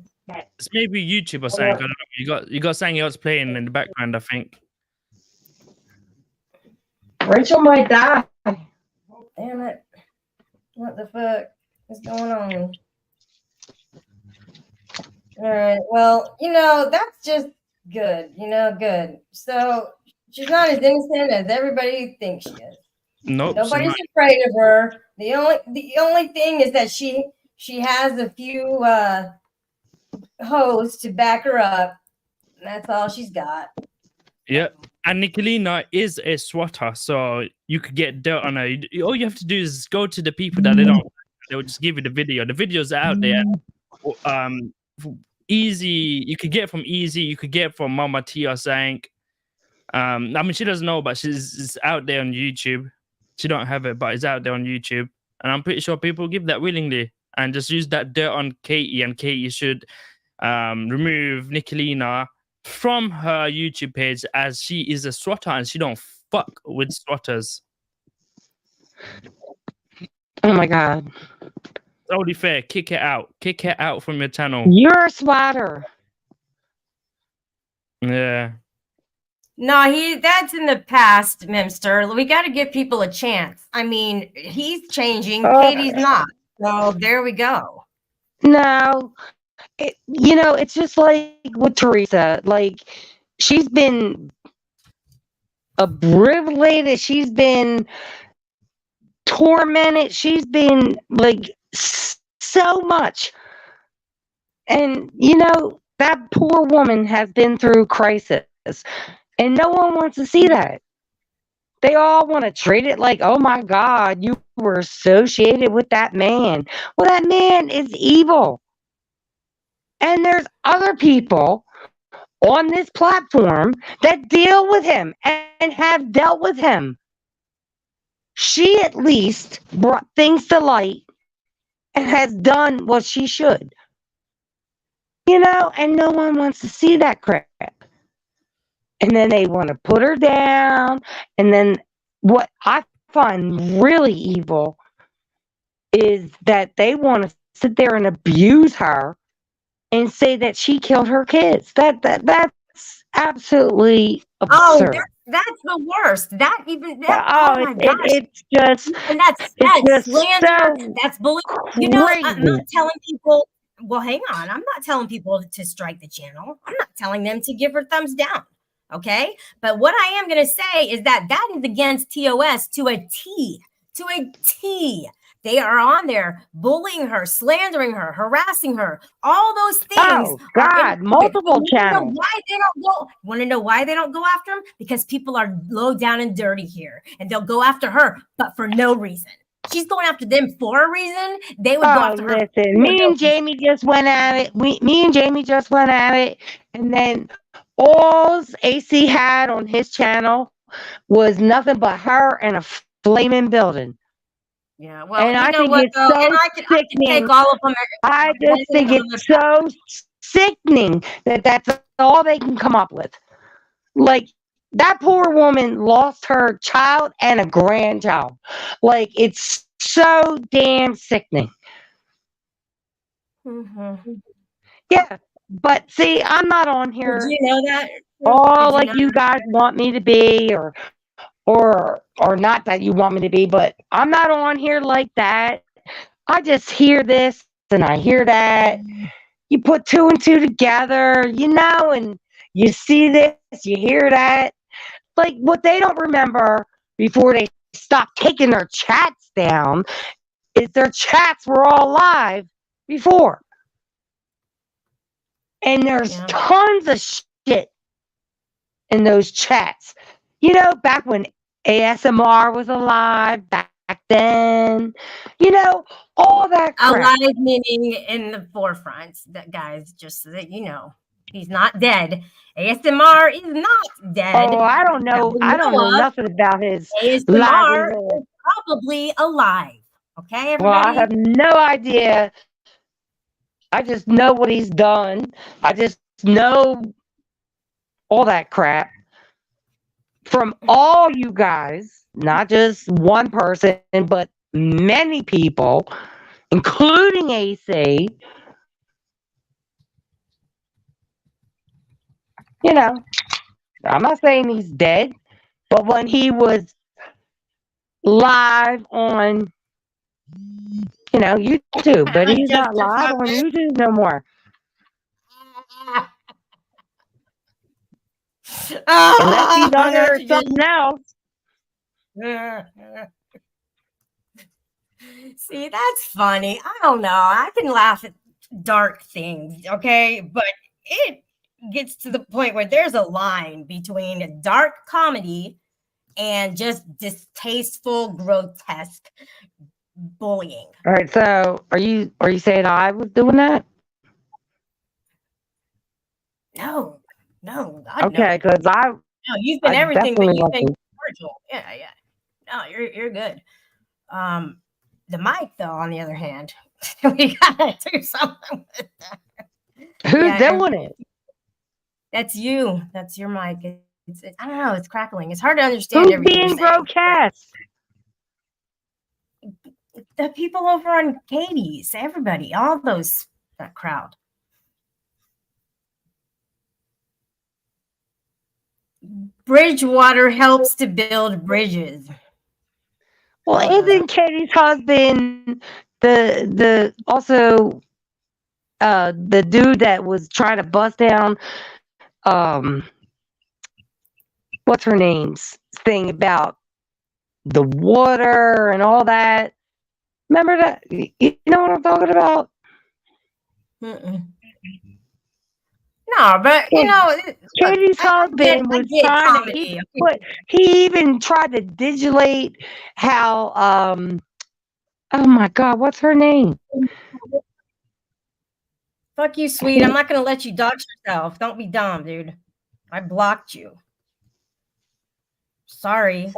It's maybe YouTube or something. I don't know. You got something else playing in the background, I think. Rachel might die. Damn it. What the fuck is going on? All right. Well, you know, that's just good. You know, good. So she's not as innocent as everybody thinks she is. Nope. Nobody's afraid of her. The only thing is that she has a few hoes to back her up. And that's all she's got. Yeah. And Nicolina is a swatter, so you could get dirt on her. All you have to do is go to the people that they will just give you the video. The videos are out there. Easy, you could get from Easy, you could get from Mama T or something. I mean, she doesn't know, but it's out there on YouTube. She don't have it, but it's out there on YouTube. And I'm pretty sure people give that willingly and just use that dirt on Katie, and Katie should remove Nicolina from her YouTube page as she is a swatter and she don't fuck with swatters. Oh my god. Totally fair. Kick it out. Kick it out from your channel. You're a swatter. Yeah. No, that's in the past, Memster. We got to give people a chance. I mean, he's changing. Katie's not. So there we go. No. You know, it's just like with Teresa. Like, she's been abbreviated. She's been tormented. She's been like so much. And, you know, that poor woman has been through crisis. And no one wants to see that. They all want to treat it like, oh my God, you were associated with that man. Well, that man is evil. And there's other people on this platform that deal with him and have dealt with him. She at least brought things to light and has done what she should. You know, and no one wants to see that crap. And then they want to put her down. And then what I find really evil is that they want to sit there and abuse her and say that she killed her kids. That's absolutely Oh, absurd. that's the worst. That even Yeah, that. Oh my gosh. it's just And that's just slander. so That's bullying. You know, I'm crazy. not telling people. Well, hang on. I'm not telling people to strike the channel. I'm not telling them to give her thumbs down. Okay. But what I am going to say is that is against TOS to a T. To a T. They are on there bullying her, slandering her, harassing her. All those things. Oh God, multiple channels. Why they don't go? Want to know why they don't go after him? Because people are low down and dirty here, and they'll go after her, but for no reason. She's going after them for a reason. They would go after her. Listen, me and Jamie just went at it. Me and Jamie just went at it, and then all AC had on his channel was nothing but her and a flaming building. Yeah, well, and I know think what, it's though? so And I can sickening. take all of them. I just think it's so sickening that that's all they can come up with. Like, that poor woman lost her child and a grandchild. Like, it's so damn sickening. Mm-hmm. Yeah, but see, I'm not on here. Did you know that? All like you guys want me to be, or not that you want me to be, but I'm not on here like that. I just hear this and I hear that. You put two and two together, and you see this, you hear that. Like, what they don't remember before they stop taking their chats down is their chats were all live before. And there's tons of shit in those chats. Back when ASMR was alive, back then, all that crap. Alive meaning in the forefront. That guys, just so that you know, he's not dead. ASMR is not dead. Oh, I don't know. I don't know nothing about his ASMR is probably alive. Okay, everybody? Well, I have no idea. I just know what he's done. I just know all that crap from all you guys, not just one person, but many people, including AC. I'm not saying he's dead, but when he was live on, YouTube, but he's not live on YouTube no more. Unless he's under something else. See, that's funny. I don't know. I can laugh at dark things, okay? But it gets to the point where there's a line between dark comedy and just distasteful, grotesque bullying. All right, so are you saying I was doing that? No, God, okay, because no, you've been everything, but you've been wasn't. cordial. Yeah. No, you're good. The mic, though, on the other hand, we gotta do something with that. Who's doing it? That's you. That's your mic. I don't know. It's crackling. It's hard to understand. Who's everything being broadcast? The people over on Katie's, everybody, all that crowd. Bridgewater helps to build bridges. Well, isn't Katie's husband the dude that was trying to bust down what's her name's thing about the water and all that? Remember that? You know what I'm talking about? Mm-mm. No, but Katie's husband was trying to. He even tried to digitally how. Oh my God, what's her name? Fuck you, sweet. I'm not gonna let you dox yourself. Don't be dumb, dude. I blocked you. Sorry.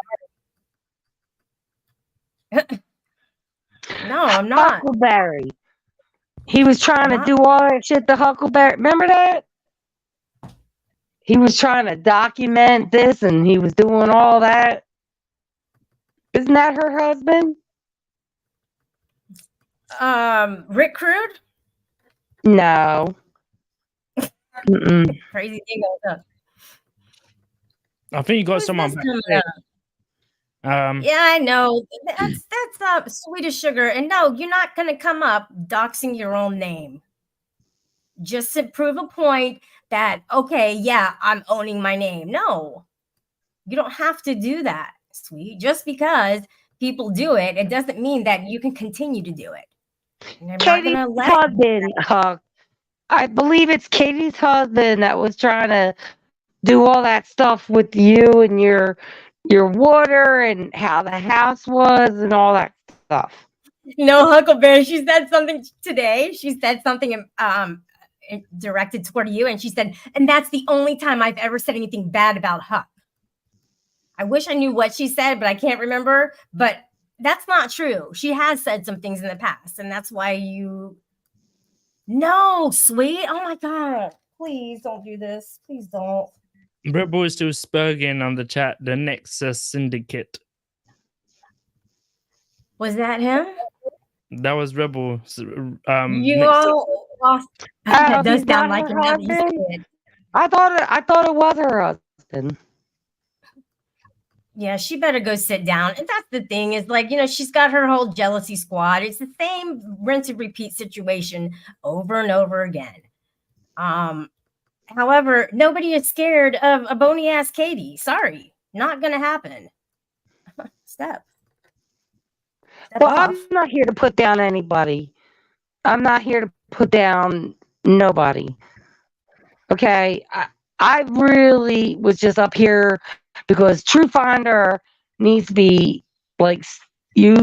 No, I'm not. Huckleberry. He was trying to do all that shit to Huckleberry. Remember that? He was trying to document this and he was doing all that. Isn't that her husband? Rick Crude? No. Mm-mm. Crazy thing goes up. I think you got Who's someone. this coming up? Yeah, I know. That's Swedish Sugar. And no, you're not gonna come up doxing your own name. Just to prove a point that, okay, yeah, I'm owning my name. No, you don't have to do that, sweet. Just because people do it, it doesn't mean that you can continue to do it. And I'm not Katie's gonna let husband, I believe it's Katie's husband that was trying to do all that stuff with you and your water and how the house was and all that stuff. No, Huckleberry, she said something today. She said something directed toward you, and she said, and that's the only time I've ever said anything bad about Huck. I wish I knew what she said, but I can't remember. But that's not true. She has said some things in the past, and that's why you. No, sweet. Oh my God. Please don't do this. Please don't. Rebel is still spurging on the chat. The Nexus Syndicate. Was that him? That was Rebel. You all lost. That does sound like him. I thought it was her husband. Yeah, she better go sit down. And that's the thing is, like, she's got her whole jealousy squad. It's the same rinse and repeat situation over and over again. However, nobody is scared of a bony ass Katie. Sorry, not gonna happen. Step Well, off. I'm not here to put down anybody. I'm not here to put down nobody. Okay, I really was just up here because True Finder needs to be like, you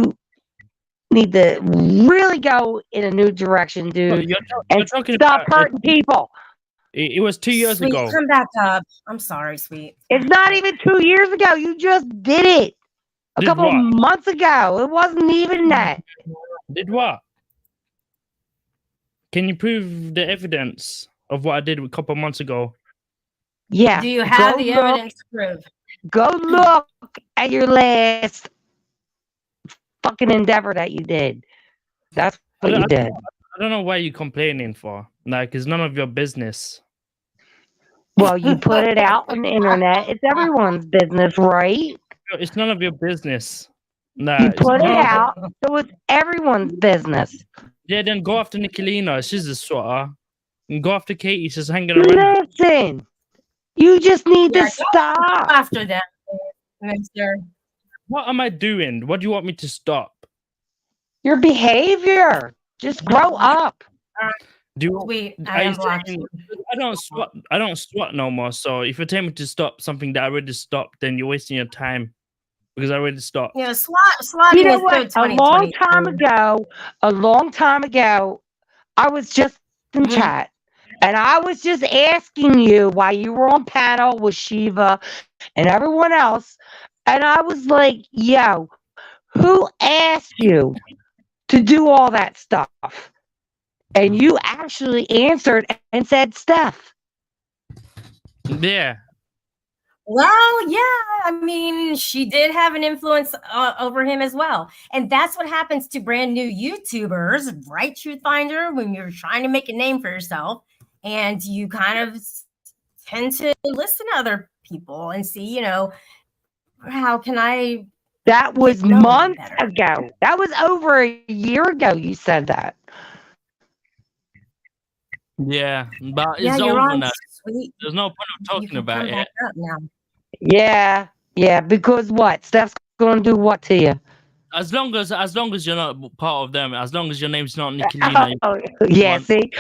need to really go in a new direction, dude, and stop hurting people. It was 2 years Sweet, ago. come back up. I'm sorry, sweet. It's not even 2 years ago. You just did it a couple of months ago. It wasn't even that. Did what? Can you prove the evidence of what I did a couple of months ago? Yeah. Do you have the evidence to prove? Go look at your last fucking endeavor that you did. That's what you did. I don't know why you're complaining for. Like, it's none of your business. Well, you put it out on the internet. It's everyone's business, right? It's none of your business. Nah, you put it out, so it's everyone's business. Yeah, then go after Nicolina. She's a sweater. And go after Katie. She's hanging around. Listen, you just need to stop. After them, mister. What am I doing? What do you want me to stop? Your behavior. Just grow up. I don't sweat no more. So if you're telling me to stop something that I already stopped, then you're wasting your time because I already stopped. Yeah, swatting. You know what? A long time ago, I was just in chat, and I was just asking you why you were on panel with Shiva and everyone else, and I was like, "Yo, who asked you to do all that stuff?" And you actually answered and said, "Steph." Yeah. Well, yeah. I mean, she did have an influence over him as well. And that's what happens to brand new YouTubers, right, Truth Finder, when you're trying to make a name for yourself. And you kind of tend to listen to other people and see, how can I... That was months ago. That was over a year ago you said that. Yeah, but it's over now. There's no point of talking about it. Yeah, because what? Steph's going to do what to you? As long as you're not part of them, as long as your name's not Nicolina. Yeah, see?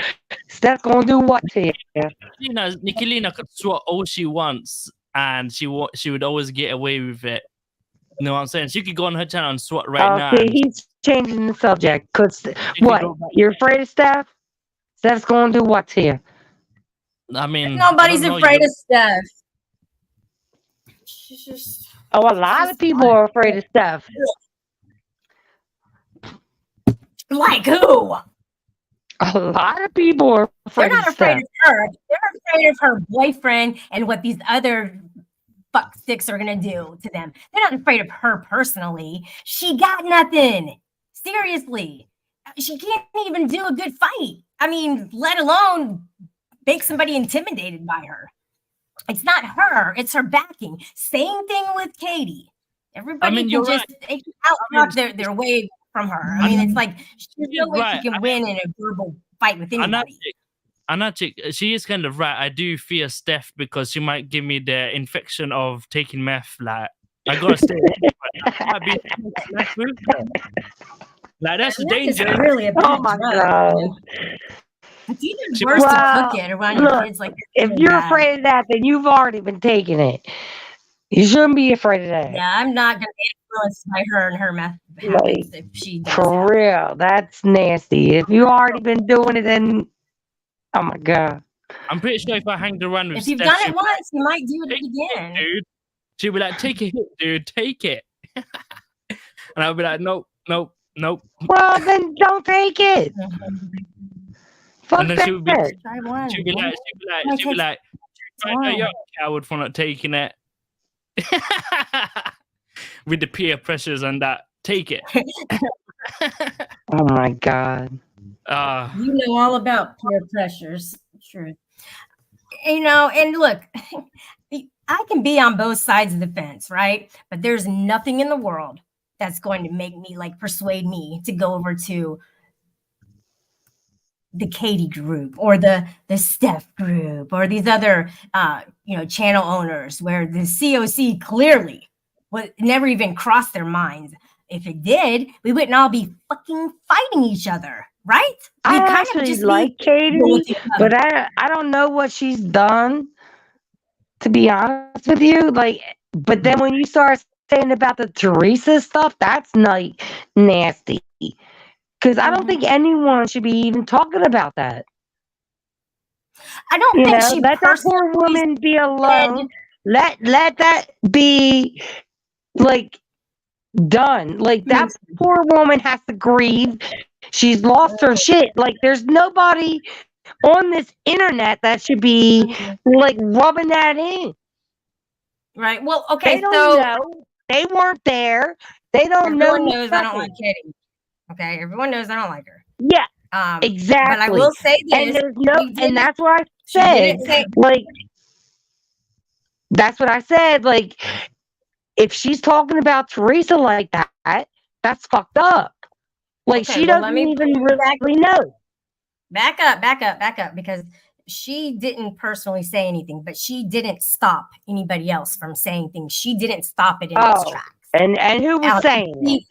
Steph's going to do what to you? Nicolina could swat all she wants, and she would always get away with it. You know what I'm saying? She could go on her channel and swat right now. See, he's changing the subject. Because what? You're afraid of Steph? Steph's going to do what to you? I mean, nobody's afraid of Steph. A lot of people are afraid of Steph. Like who? A lot of people are afraid of Steph. They're not afraid of her. They're afraid of her boyfriend and what these other fuck sticks are gonna do to them. They're not afraid of her personally. She got nothing. Seriously. She can't even do a good fight. I mean, let alone make somebody intimidated by her. It's not her, it's her backing. Same thing with Katie. Everybody can just out their way from her. I mean, it's like there's no way she can win in a verbal fight with anybody. Anatic, she is kind of right. I do fear Steph because she might give me the infection of taking meth. Like, I gotta stay. Like, that's dangerous. Really oh my god! It's even worse to cook it around your kids. Like, if you're afraid of that, then you've already been taking it. You shouldn't be afraid of that. Yeah, I'm not gonna be influenced by her and her meth habits if she does for real. That's nasty. If you already been doing it, then oh my god! I'm pretty sure if I hanged around with if you've done it once, you might do it again, dude. She'd be like, "Take a hit, dude. Take it," and I'll be like, "Nope, nope, nope." Well, then don't take it. Fuck and then that. she'd be like, "You're a coward for not taking it." With the peer pressures and that, take it. Oh my god. You know all about peer pressures. True. You know, and look, I can be on both sides of the fence, right? But there's nothing in the world that's going to make me persuade me to go over to the Katie group or the Steph group or these other channel owners where the COC clearly never even crossed their minds. If it did, we wouldn't all be fucking fighting each other, right? I actually like Katie, but I don't know what she's done, to be honest with you. But then when you start saying about the Teresa stuff, that's nasty. Because I don't think anyone should be even talking about that. I don't think she let that poor woman be alone. Let that be done. That poor woman has to grieve. She's lost her shit. There's nobody on this internet that should be rubbing that in. Right. Well, okay. They don't know. They weren't there. They don't know. Everyone knows I don't like Katie. Okay, everyone knows I don't like her. Yeah, exactly. But I will say this, and that's what I said. That's what I said. If she's talking about Teresa like that, that's fucked up. She doesn't even really know. Back up, because she didn't personally say anything, but she didn't stop anybody else from saying things. She didn't stop it in its tracks. And who was saying it?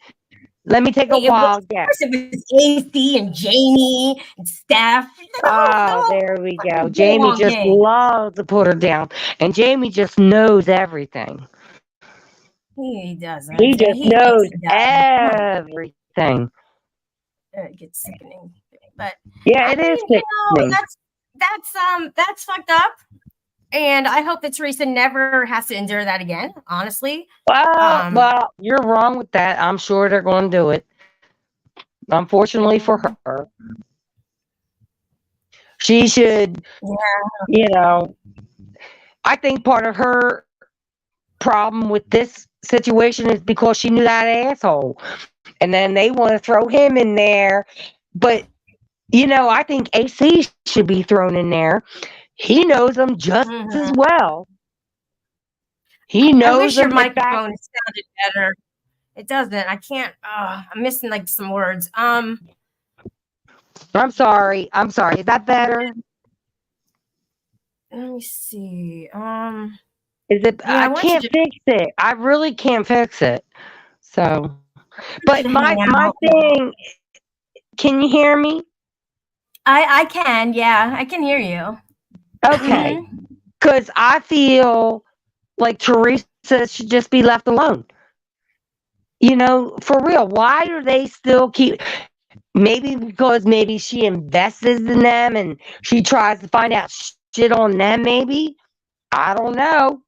Let me take a wild guess. It was AC and Jamie and Steph. Oh, there we go. Jamie just loves to put her down. And Jamie just knows everything. He doesn't. He just knows everything. It gets sickening. But yeah, it is sickening. That's fucked up. And I hope that Teresa never has to endure that again, honestly. Well, you're wrong with that. I'm sure they're going to do it. Unfortunately for her. She should, I think part of her problem with this situation is because she knew that asshole. And then they want to throw him in there. But, I think AC should be thrown in there. He knows them just as well. He knows. I wish your microphone sounded better. It doesn't. I can't. I'm missing some words. I'm sorry. Is that better? Let me see. Is it? I can't fix it. I really can't fix it. So, but my thing. Can you hear me? I can. Yeah, I can hear you. Okay, because I feel like Teresa should just be left alone. For real. Why do they still keep? Maybe because she invests in them and she tries to find out shit on them. Maybe I don't know.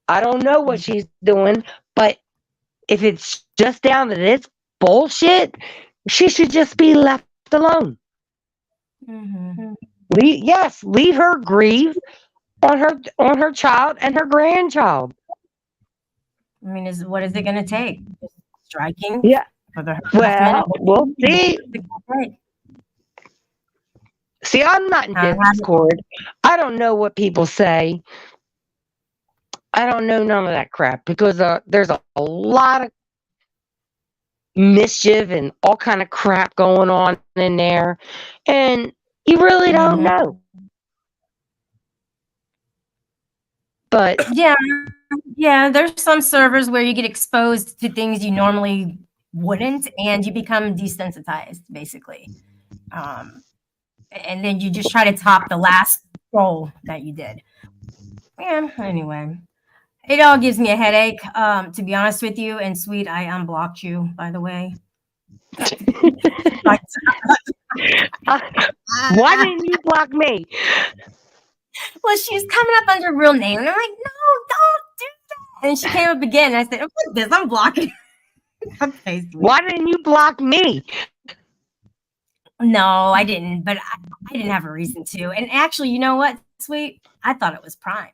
I don't know what she's doing. But if it's just down to this bullshit, she should just be left alone. Leave her grieve, on her child and her grandchild. I mean, what is it going to take? Just striking? Yeah. For the Well, we'll see. See, I'm not in Discord. I don't know what people say. I don't know none of that crap because there's a lot of mischief and all kind of crap going on in there, and you really don't know. But yeah, there's some servers where you get exposed to things you normally wouldn't, and you become desensitized, basically. And then you just try to top the last roll that you did. Yeah, anyway. It all gives me a headache, to be honest with you. And Sweet, I unblocked you, by the way. Why didn't you block me? Well, she was coming up under a real name. And I'm like, no, don't do that. And she came up again. And I said, "What this? I'm blocking her." Why didn't you block me? No, I didn't. But I didn't have a reason to. And actually, you know what, Sweet? I thought it was Prime.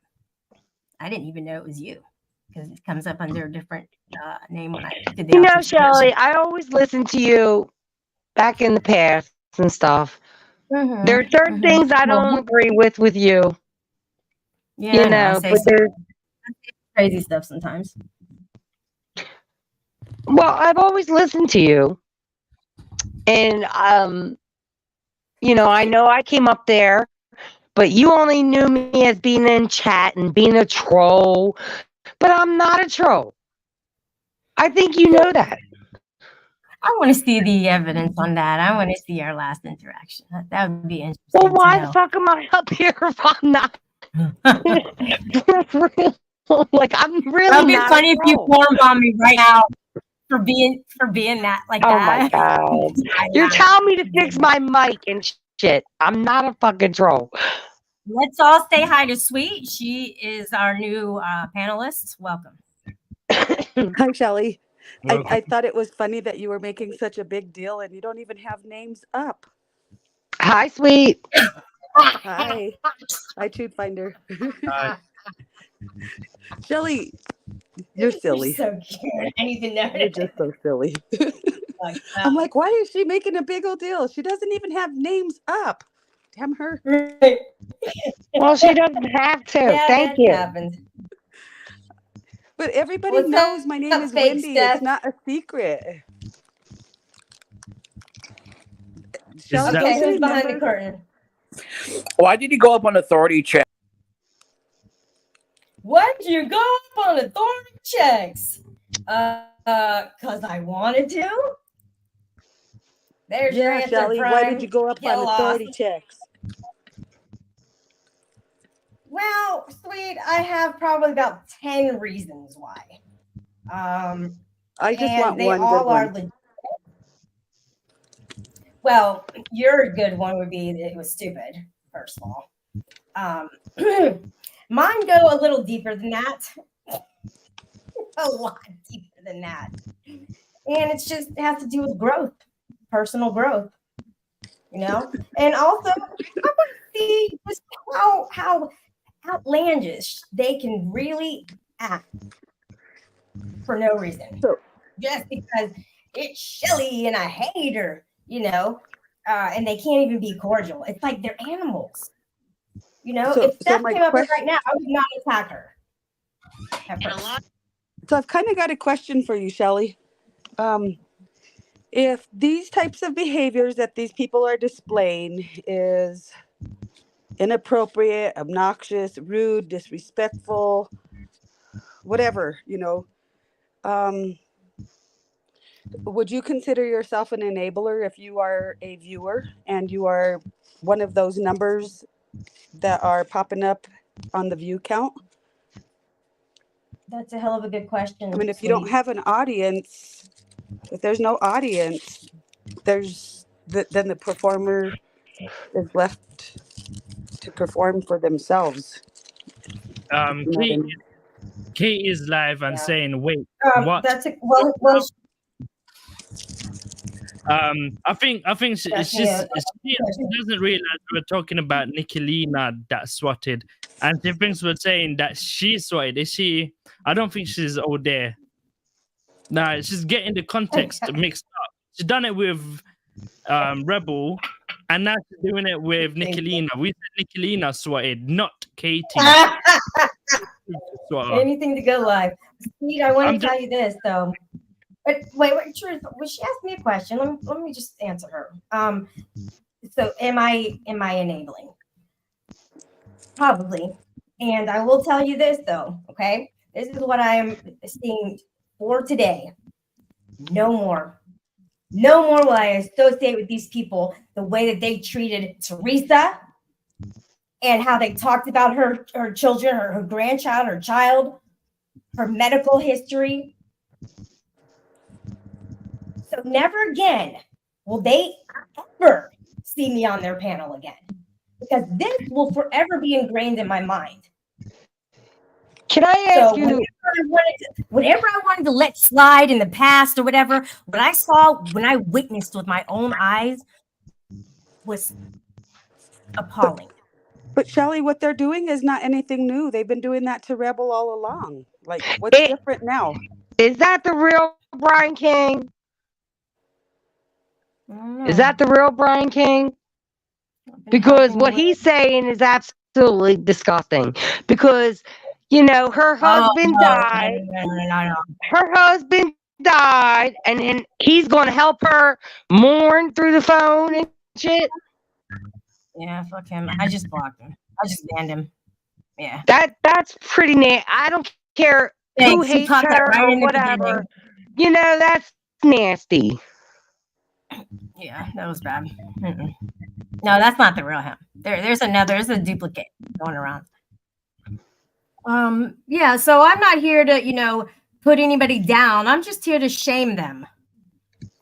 I didn't even know it was you because it comes up under a different name when I did the You know, Shelly, I always listen to you back in the past and stuff. Mm-hmm. There are certain things I don't agree with you. Yeah, you know, but there's crazy stuff sometimes. Well, I've always listened to you. And you know I came up there, but you only knew me as being in chat and being a troll. But I'm not a troll. I think you know that. I want to see the evidence on that. I want to see our last interaction. That would be interesting. Well, why the fuck am I up here if I'm not? Like, I'm really. That'd be not funny if you formed on me right now for being that like that. Oh my god! You're telling me to fix my mic and shit. I'm not a fucking troll. Let's all say hi to Sweet. She is our new panelist. Welcome. Hi, Shelly. I thought it was funny that you were making such a big deal and you don't even have names up. Hi, Sweet. Hi. Hi, Truth Finder. Hi. Shelly, you're silly. You're so cute. I didn't even know. You're just so silly. I'm like, why is she making a big old deal? She doesn't even have names up. Damn her. Well, she doesn't have to. Yeah, Thank you. Happened. But everybody knows my name is Wendy. It's not a secret. Shelly, Okay, who's behind the curtain? Why did you go up on authority check? Why did you go up on authority checks? Because I wanted to. There's your answer, Shelly, Prime. why did you go up Get on lost. authority checks? Well, Sweet, I have probably about 10 reasons why. I just want they one all good are one. legit. Well, your good one would be that it was stupid, first of all. Mine go a little deeper than that. A lot deeper than that. And it has to do with growth, personal growth, you know? And also, I want to see just how outlandish they can really act for no reason. Just because it's Shelly and I hate her, you know, and they can't even be cordial. It's like they're animals. You know, if Steph came up right now, I would not attack her. So I've kind of got a question for you, Shelly. If these types of behaviors that these people are displaying is inappropriate, obnoxious, rude, disrespectful, whatever, you know, would you consider yourself an enabler if you are a viewer and you are one of those numbers that are popping up on the view count? That's a hell of a good question. I mean, if you don't have an audience, if there's no audience, then the performer is left to perform for themselves. Kate is live and saying, "Wait, what?" That's I think she doesn't realize we're talking about Nicolina that swatted and she thinks we're saying that she's swatted. Is she? I don't think she's all there. Nah, she's getting the context mixed up. She's done it with Rebel, and now she's doing it with Nicolina. We said Nicolina swatted, not Katie. Anything to go live. Steve, I want to tell you this though. But wait, Truth, well, she asked me a question. Let me just answer her. So am I enabling? Probably. And I will tell you this though, okay? This is what I am seeing for today. No more will I associate with these people the way that they treated Teresa and how they talked about her children, her grandchild, her child, her medical history. So never again will they ever see me on their panel again, because this will forever be ingrained in my mind. Can I ask you? Whatever I wanted to let slide in the past or whatever, what I saw, when I witnessed with my own eyes, was appalling. But Shelly, what they're doing is not anything new. They've been doing that to Rebel all along. Like, what's different now? Is that the real Brian King? Is that the real Brian King? Because what he's saying is absolutely disgusting. Because, you know, her husband died. No. Her husband died, and then he's going to help her mourn through the phone and shit. Yeah, fuck him. I just blocked him. I just banned him. Yeah. That's pretty nasty. I don't care who hates her or whatever. You know, that's nasty. Yeah, that was bad. Mm-mm. No, that's not the real him. There's a duplicate going around. Yeah, so I'm not here to, put anybody down. I'm just here to shame them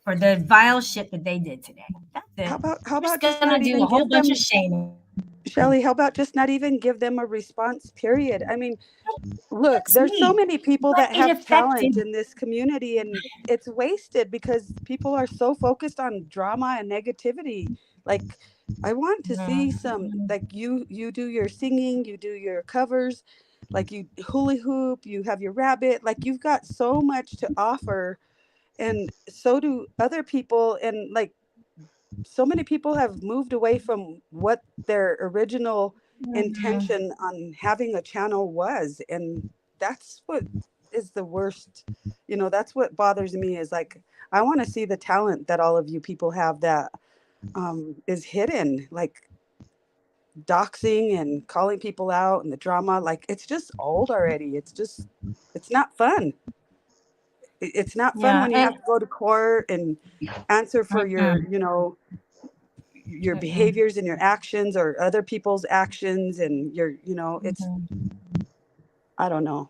for the vile shit that they did today. That's it. How about just gonna do a whole bunch of shaming? Shelly, how about just not even give them a response, period? I mean, look, there's so many people that have talent in this community, and it's wasted because people are so focused on drama and negativity. Like, I want to see some, like, you do your singing, you do your covers, like you hula hoop, you have your rabbit, like you've got so much to offer, and so do other people, and like, so many people have moved away from what their original intention on having a channel was. And that's what is the worst. That's what bothers me, is like, I want to see the talent that all of you people have that is hidden, like doxing and calling people out and the drama. Like, it's just old already. It's not fun. It's not fun when you have to go to court and answer for your behaviors and your actions, or other people's actions, and it's, I don't know.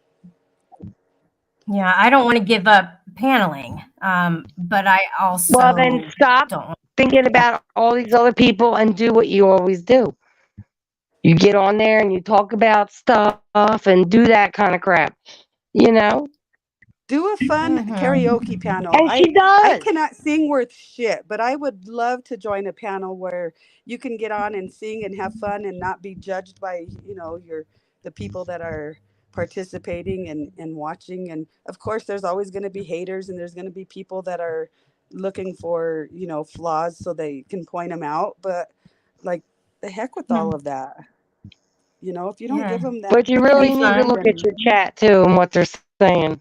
Yeah, I don't want to give up paneling, but I also then stop thinking about all these other people and do what you always do. You get on there and you talk about stuff and do that kind of crap, Do a fun karaoke panel. And she does. I cannot sing worth shit, but I would love to join a panel where you can get on and sing and have fun and not be judged by, the people that are participating and watching. And of course, there's always going to be haters, and there's going to be people that are looking for, flaws so they can point them out. But like, the heck with all of that. If you don't give them that. But you really need to look at your chat too and what they're saying,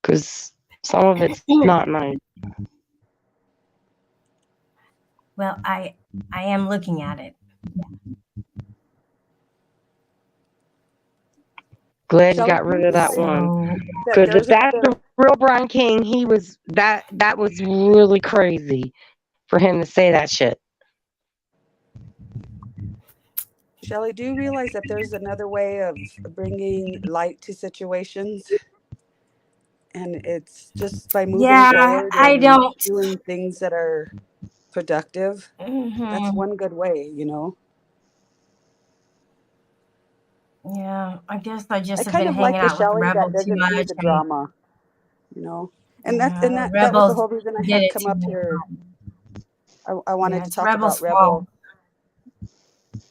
because some of it's not nice. Well, I am looking at it. Glad you got rid of that one. Because if that's the real Brian King, he was that was really crazy for him to say that shit. Shelly, do you realize that there's another way of bringing light to situations? And it's just by moving forward and doing things that are productive. That's one good way, Yeah, I guess I just have kind been of like hanging the out Shelly with Rebel that doesn't too much. do the drama, And that was the whole reason I had come up here. I wanted to talk about Rebel.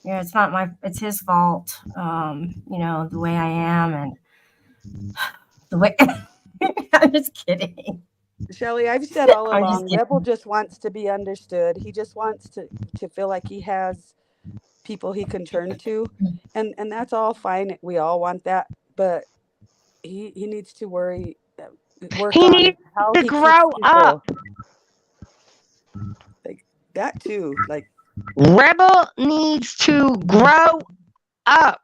it's not it's his fault. The way I am and the way I'm just kidding. Shelly, I've said all I'm just along, kidding. Rebel just wants to be understood. He just wants to feel like he has people he can turn to, and that's all fine. We all want that, but he needs to work He on needs how to he treats grow up. people. Like that too. Like Rebel needs to grow up.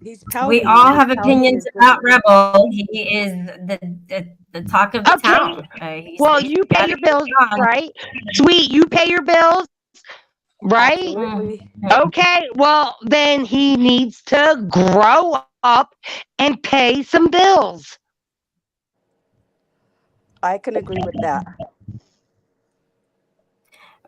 he's pouting. We all have His pouting opinions is about different. Rebel. He is the talk of the Okay. town. Well, you pay your bills, right? Sweet, you pay your bills, right? Absolutely. Okay, well, then he needs to grow up and pay some bills. I can agree with that.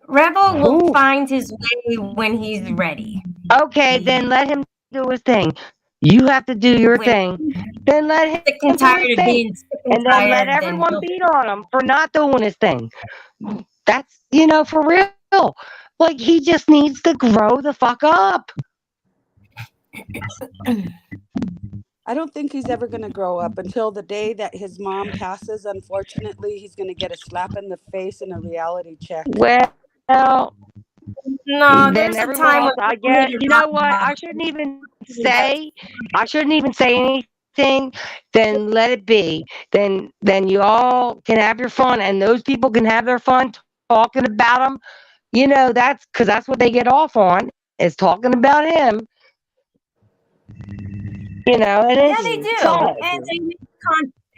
Rebel will find his way when he's ready. Okay, then let him do his thing. You have to do your thing. Then let him Sick and do tired his of thing. being sick and And then let tired, then everyone he'll- beat on him for not doing his thing. That's, for real. Like, he just needs to grow the fuck up. I don't think he's ever going to grow up until the day that his mom passes. Unfortunately, he's going to get a slap in the face and a reality check. Well, no, then there's a everyone time else, when I guess, you know what? I shouldn't even say anything. Then let it be. Then you all can have your fun, and those people can have their fun talking about him. That's because that's what they get off on, is talking about him. And Yeah, they it's do. sad. And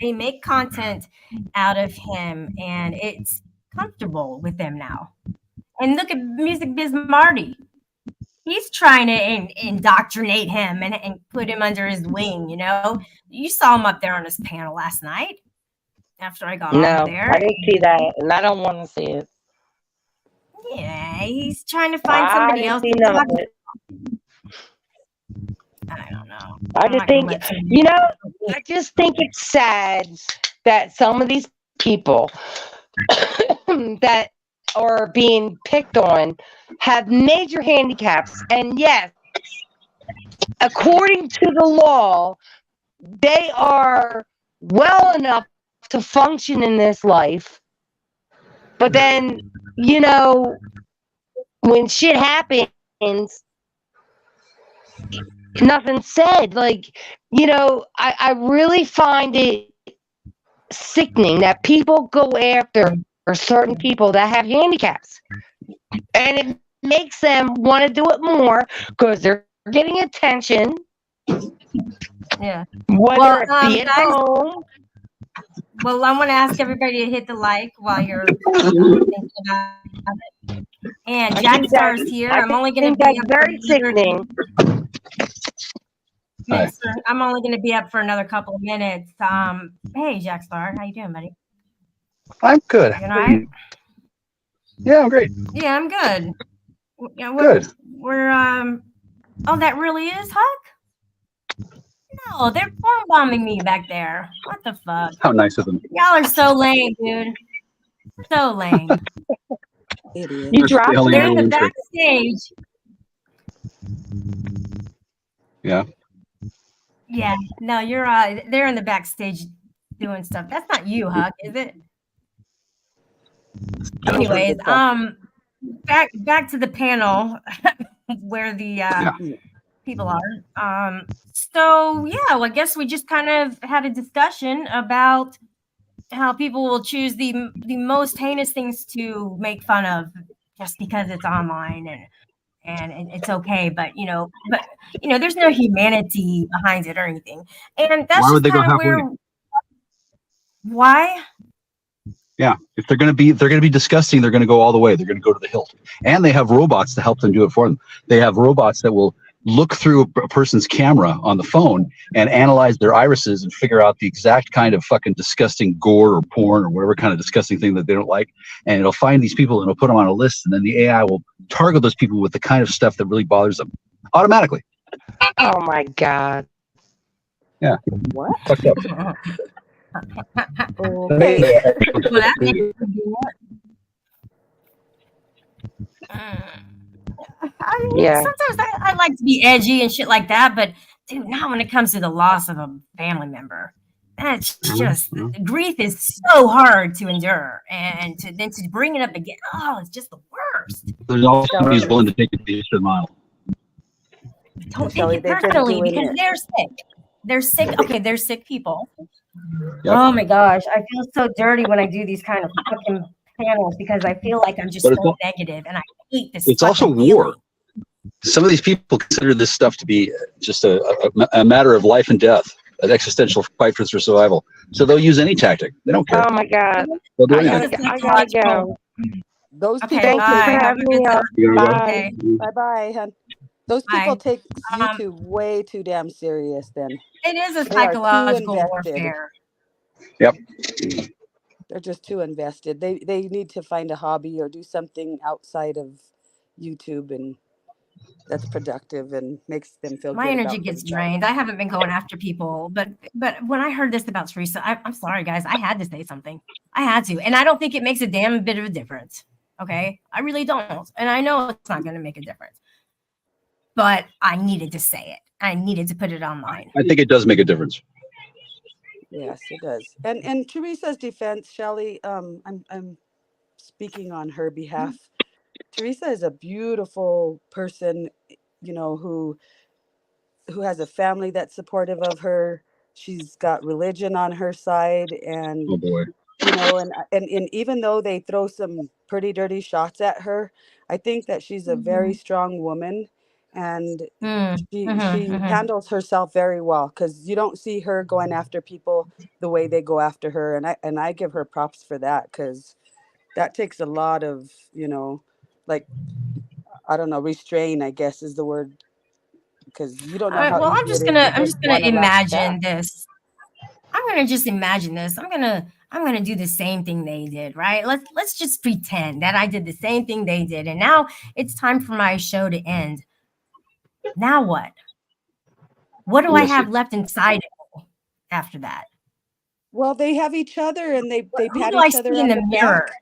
they make content out of him, and it's comfortable with them now. And look at Music Biz Marty. He's trying to indoctrinate him and put him under his wing, You saw him up there on his panel last night after I got off there. I didn't see that, and I don't want to see it. Yeah, he's trying to find somebody else to talk to. I don't know. I just think it's sad that some of these people that are being picked on have major handicaps. And yes, according to the law, they are well enough to function in this life. But then, when shit happens, nothing's said. Like, I really find it sickening that people go after certain people that have handicaps, and it makes them want to do it more because they're getting attention. Yeah. Whether it be at home. Well, I want to ask everybody to hit the like while you're thinking about it. And Jack Star's here. I'm only going to be up very sickening. I'm only going to be up for another couple of minutes. Hey, Jack Star, how you doing, buddy? I'm good. You all right? Yeah, I'm great. Yeah, I'm good. Good. We're oh, that really is Huck? No, they're bomb bombing me back there. What the fuck? How nice of them. Y'all are so lame, dude. So lame. Idiot. You dropped They're in the Alien trick. backstage. Yeah. Yeah, no, you're they're in the backstage doing stuff. That's not you, Huck, is it? Anyways, back to the panel where the people are. So yeah, well, I guess we just kind of had a discussion about how people will choose the most heinous things to make fun of just because it's online and it's okay, but there's no humanity behind it or anything. And that's Why would just they go kind of where halfway? Why? Yeah, if they're going to be disgusting, they're going to go all the way. They're going to go to the hilt. And they have robots to help them do it for them. They have robots that will look through a person's camera on the phone and analyze their irises and figure out the exact kind of fucking disgusting gore or porn or whatever kind of disgusting thing that they don't like. And it'll find these people and it'll put them on a list. And then the AI will target those people with the kind of stuff that really bothers them automatically. Oh my God. Yeah. What? Fucked up. Okay. Well, that makes I mean, Yeah. sometimes I like to be edgy and shit like that, but dude, not when it comes to the loss of a family member. That's just grief is so hard to endure, and then to bring it up again, oh, it's just the worst. There's always somebody who's willing to take it the extra mile. Don't take Shelley, it they've been personally doing because it. they're sick. They're sick. Okay, they're sick people. Yep. Oh my gosh, I feel so dirty when I do these kind of fucking panels because I feel like I'm just But it's so al- negative, and I hate this. It's also fucking war. feeling. Some of these people consider this stuff to be just a matter of life and death, an existential fight for survival. So they'll use any tactic. They don't care. Oh my God. They'll do I anything. gotta go. Those Okay, people bye. Thank you for take having me up. You gotta go? Bye. Okay. bye bye, hun. Those people Bye. take YouTube way too damn serious. Then It is a they are too psychological invested. warfare. Yep. They're just too invested. They need to find a hobby or do something outside of YouTube and that's productive and makes them feel My good energy about gets themselves. drained. I haven't been going after people, but when I heard this about Teresa, I'm sorry, guys. I had to say something. I had to, and I don't think it makes a damn bit of a difference. Okay, I really don't, and I know it's not going to make a difference. But I needed to say it. I needed to put it online. I think it does make a difference. Yes, it does. And in Teresa's defense, Shelley, I'm speaking on her behalf. Teresa is a beautiful person, you know, who has a family that's supportive of her. She's got religion on her side, and Oh boy. you know, and even though they throw some pretty dirty shots at her, I think that she's a very strong woman, and she handles herself very well because you don't see her going after people the way they go after her, and I give her props for that because that takes a lot of, you know, like, I don't know, restrain, I guess is the word, because you don't know how Well, easy I'm just it is gonna to just wanna lash imagine back. this. I'm gonna just imagine this. I'm gonna do the same thing they did, right? Let's just pretend that I did the same thing they did, and now it's time for my show to end. Now what? What do I We'll see. have left inside of me after that? Well, they have each other and they Who pat do I each other see in on the the mirror? back.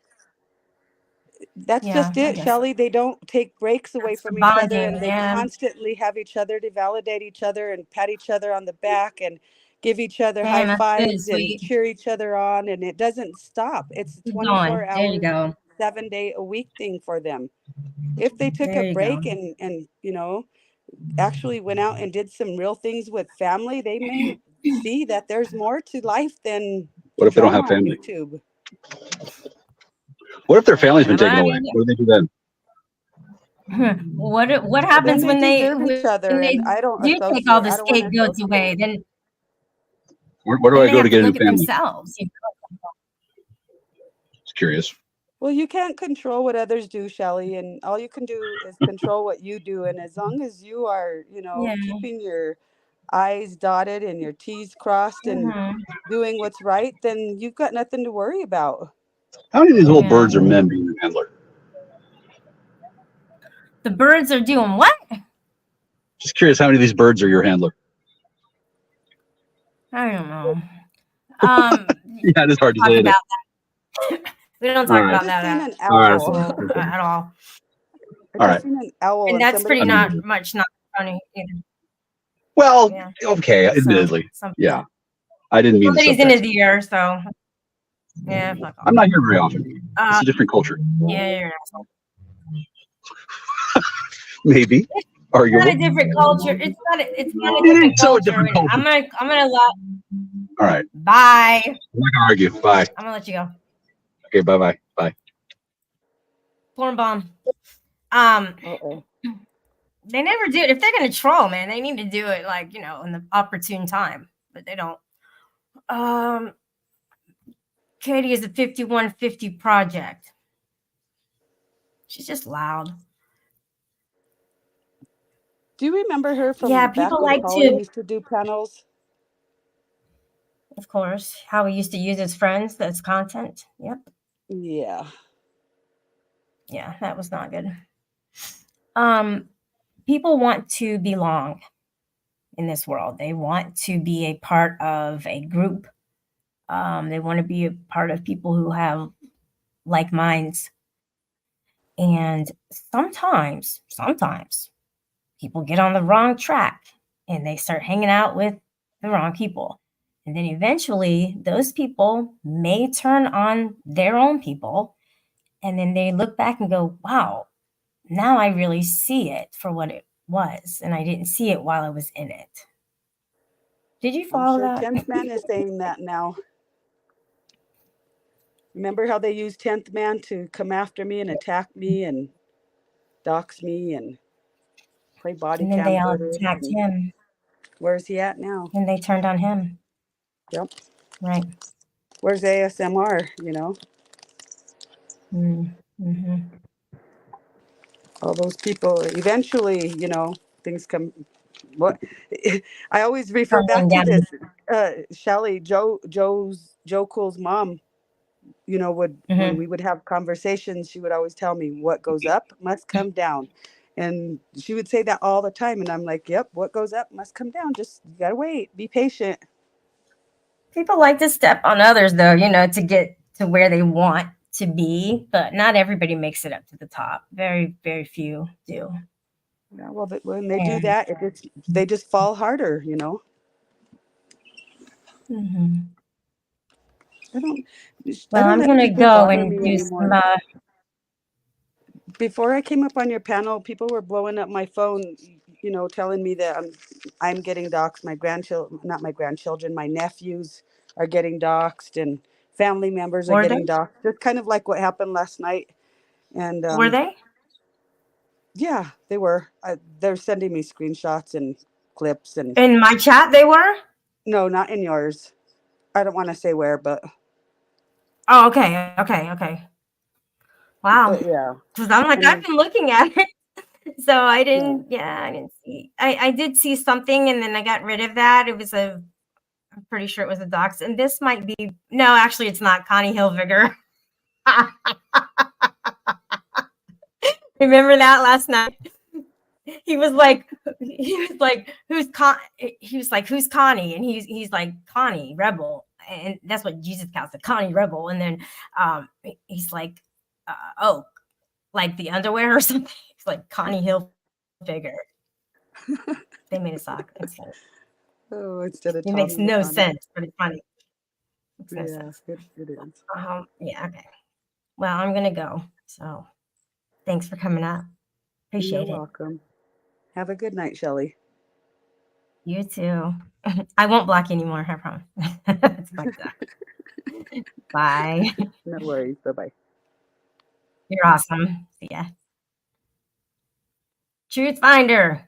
That's Yeah, just I it, guess Shelley. They don't take breaks away that's the from each other, bonding, and they man. constantly have each other to validate each other and pat each other on the back and give each other Damn, high that's good, fives and sweet. cheer each other on, and it doesn't stop. It's a Keep 24 going. There you hours, go. 7-day-a-week thing for them. If they took There a you break go. and you know, actually went out and did some real things with family, they may see that there's more to life than What the if they don't drama have on family? YouTube. What if their family's been And taken away? What do they do then? What Then happens they when they deserve each other, and I don't do take all associate. the I don't want to scapegoats associate. away? Then Where do I they go have to to get a new look at family? themselves. Just curious. Well, you can't control what others do, Shelley, and all you can do is control what you do. And as long as you are, you know, Yeah. keeping your I's dotted and your T's crossed and doing what's right, then you've got nothing to worry about. How many of these little birds are men being a handler? The birds are doing what? Just curious, how many of these birds are your handler? I don't know. Yeah, it is hard to talk say. Isn't it? about that. We don't talk All right. about I just that seen at an owl. all. At all. I All just right. seen an owl, And and that's somebody pretty I'm- not funny either. Well, Yeah. okay, So, admittedly. something Yeah. I didn't mean the Somebody's into subtext. the air, so yeah, fuck off. I'm not here very often. It's a different culture. Yeah, you're an asshole. Maybe. It's Arguable. not a different culture. It's not a It different is so a culture. different culture. I'm gonna All right. bye. I'm not gonna argue. Bye. I'm gonna let you go. Okay, bye. Bye. Porn bomb. Uh-oh. They never do it. If they're gonna troll, man, they need to do it like, you know, in the opportune time. But they don't. Katie is a 5150 project. She's just loud. Do you remember her from Yeah, back people when like Paulie to, used to do panels? of course, how we used to use as friends as content. Yep. Yeah. Yeah, that was not good. People want to belong in this world. They want to be a part of a group. They want to be a part of people who have like minds. And sometimes people get on the wrong track and they start hanging out with the wrong people. And then eventually those people may turn on their own people. And then they look back and go, wow, now I really see it for what it was. And I didn't see it while I was in it. Did you follow I'm sure that? 10th Man is saying that now. Remember how they used 10th Man to come after me and attack me and dox me and play body And then cam they all footage? attacked him. Where's he at now? And they turned on him. Yep. Right. Where's ASMR, you know? Mm-hmm. All those people, eventually, you know, things come. What I always refer back to this. Shelly, Joe Cool's mom, you know, would when we would have conversations, she would always tell me, what goes up must come down. And she would say that all the time. And I'm like, yep, what goes up must come down. Just you gotta wait, be patient. People like to step on others, though, you know, to get to where they want to be, but not everybody makes it up to the top. Very, very few do. Yeah, well, when they do that, they just fall harder, you know. Mm-hmm. I don't I'm let gonna people go bother and me do anymore. some. Before I came up on your panel, people were blowing up my phone, you know, telling me that I'm getting doxxed. My grandchildren, not my grandchildren, my nephews are getting doxxed, and family members are Were getting they? doxxed. Just kind of like what happened last night. And Were they? yeah, they were. They're sending me screenshots and clips and. In my chat, they were? No, not in yours. I don't want to say where, but. Oh, okay. Wow. But yeah. Because I'm like, I've been looking at it. So I didn't see. I did see something and then I got rid of that. I'm pretty sure it was a dox. And this might be, no, actually it's not Connie Hilfiger. Remember that last night? He was like, who's Connie? And he's like, Connie Rebel. And that's what Jesus calls the Connie Rebel. And then he's like, oh, like the underwear or something. It's like Connie Hilfiger. They made a sock. It's funny. Oh, instead of it makes Tommy, no Connie. sense, but it's funny. Makes no Yeah, sense. it is. Yeah, okay. Well, I'm gonna go. So thanks for coming up. Appreciate You're it. welcome. Have a good night, Shelly. You too. I won't block you anymore, I promise. It's fucked up. Bye. No worries. Bye-bye. You're awesome. See ya. Truth Finder.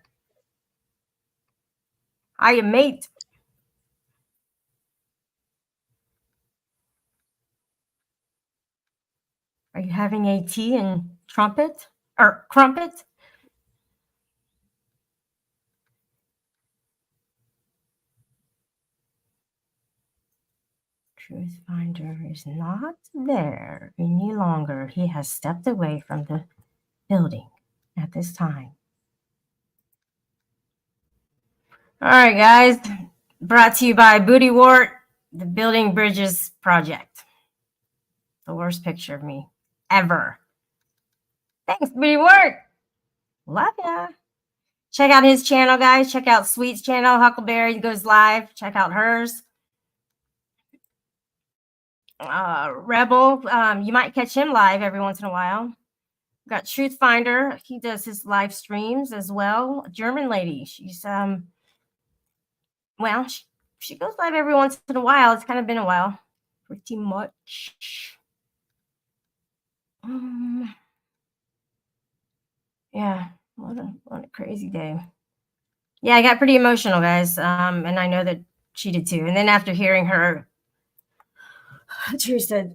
Hiya, mate. Are you having a tea and trumpet? Or crumpet? Truth Finder is not there any longer. He has stepped away from the building at this time. All right, guys. Brought to you by Booty Wart, the Building Bridges Project. The worst picture of me ever. Thanks, Booty Wart. Love ya. Check out his channel, guys. Check out Sweet's channel. Huckleberry goes live. Check out hers. Rebel, you might catch him live every once in a while. Got Truth Finder. He does his live streams as well. German lady. She's well, she goes live every once in a while. It's kind of been a while. Pretty much. Yeah, what a crazy day. Yeah, I got pretty emotional, guys. And I know that she did too. And then after hearing her Teresa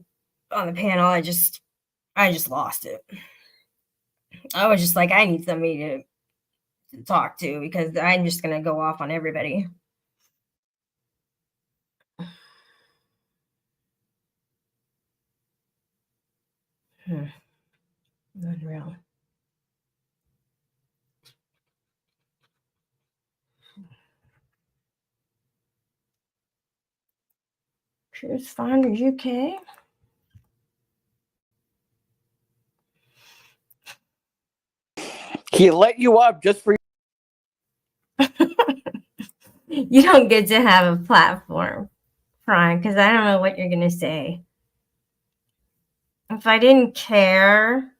on the panel, I just lost it. I was just like, I need somebody to talk to because I'm just gonna go off on everybody. Unreal. Truth Finder UK. He let you up just for You don't get to have a platform, Prime, because I don't know what you're going to say. If I didn't care,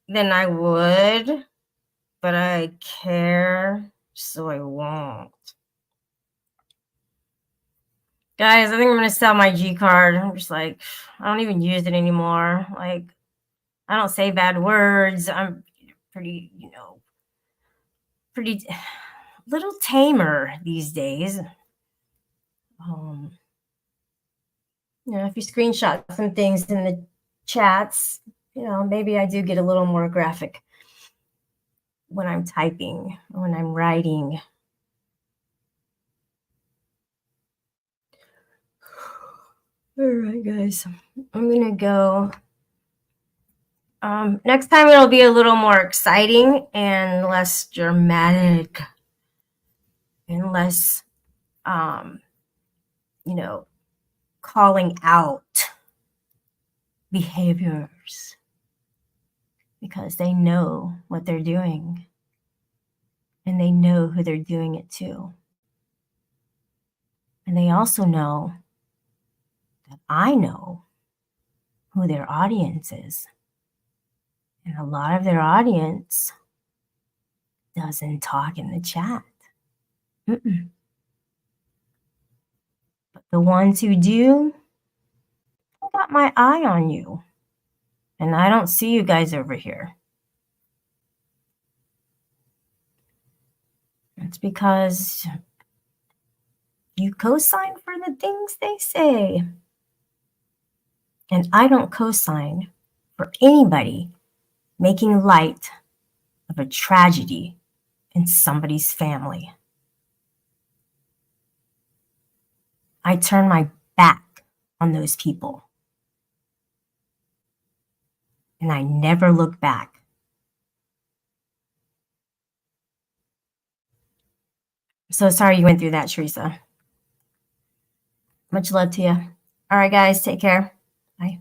then I would, but I care, so I won't. Guys, I think I'm going to sell my G card. I'm just like, I don't even use it anymore. Like, I don't say bad words. I'm pretty, pretty little tamer these days. If you screenshot some things in the chats, maybe I do get a little more graphic when I'm typing, when I'm writing. All right, guys, I'm gonna go. Next time it'll be a little more exciting and less dramatic and less, calling out behaviors, because they know what they're doing and they know who they're doing it to. And they also know that I know who their audience is. And a lot of their audience doesn't talk in the chat. But the ones who do, I got my eye on you. And I don't see you guys over here. It's because you co-sign for the things they say. And I don't co-sign for anybody making light of a tragedy in somebody's family. I turn my back on those people. And I never look back. I'm so sorry you went through that, Teresa. Much love to you. All right, guys, take care. Bye.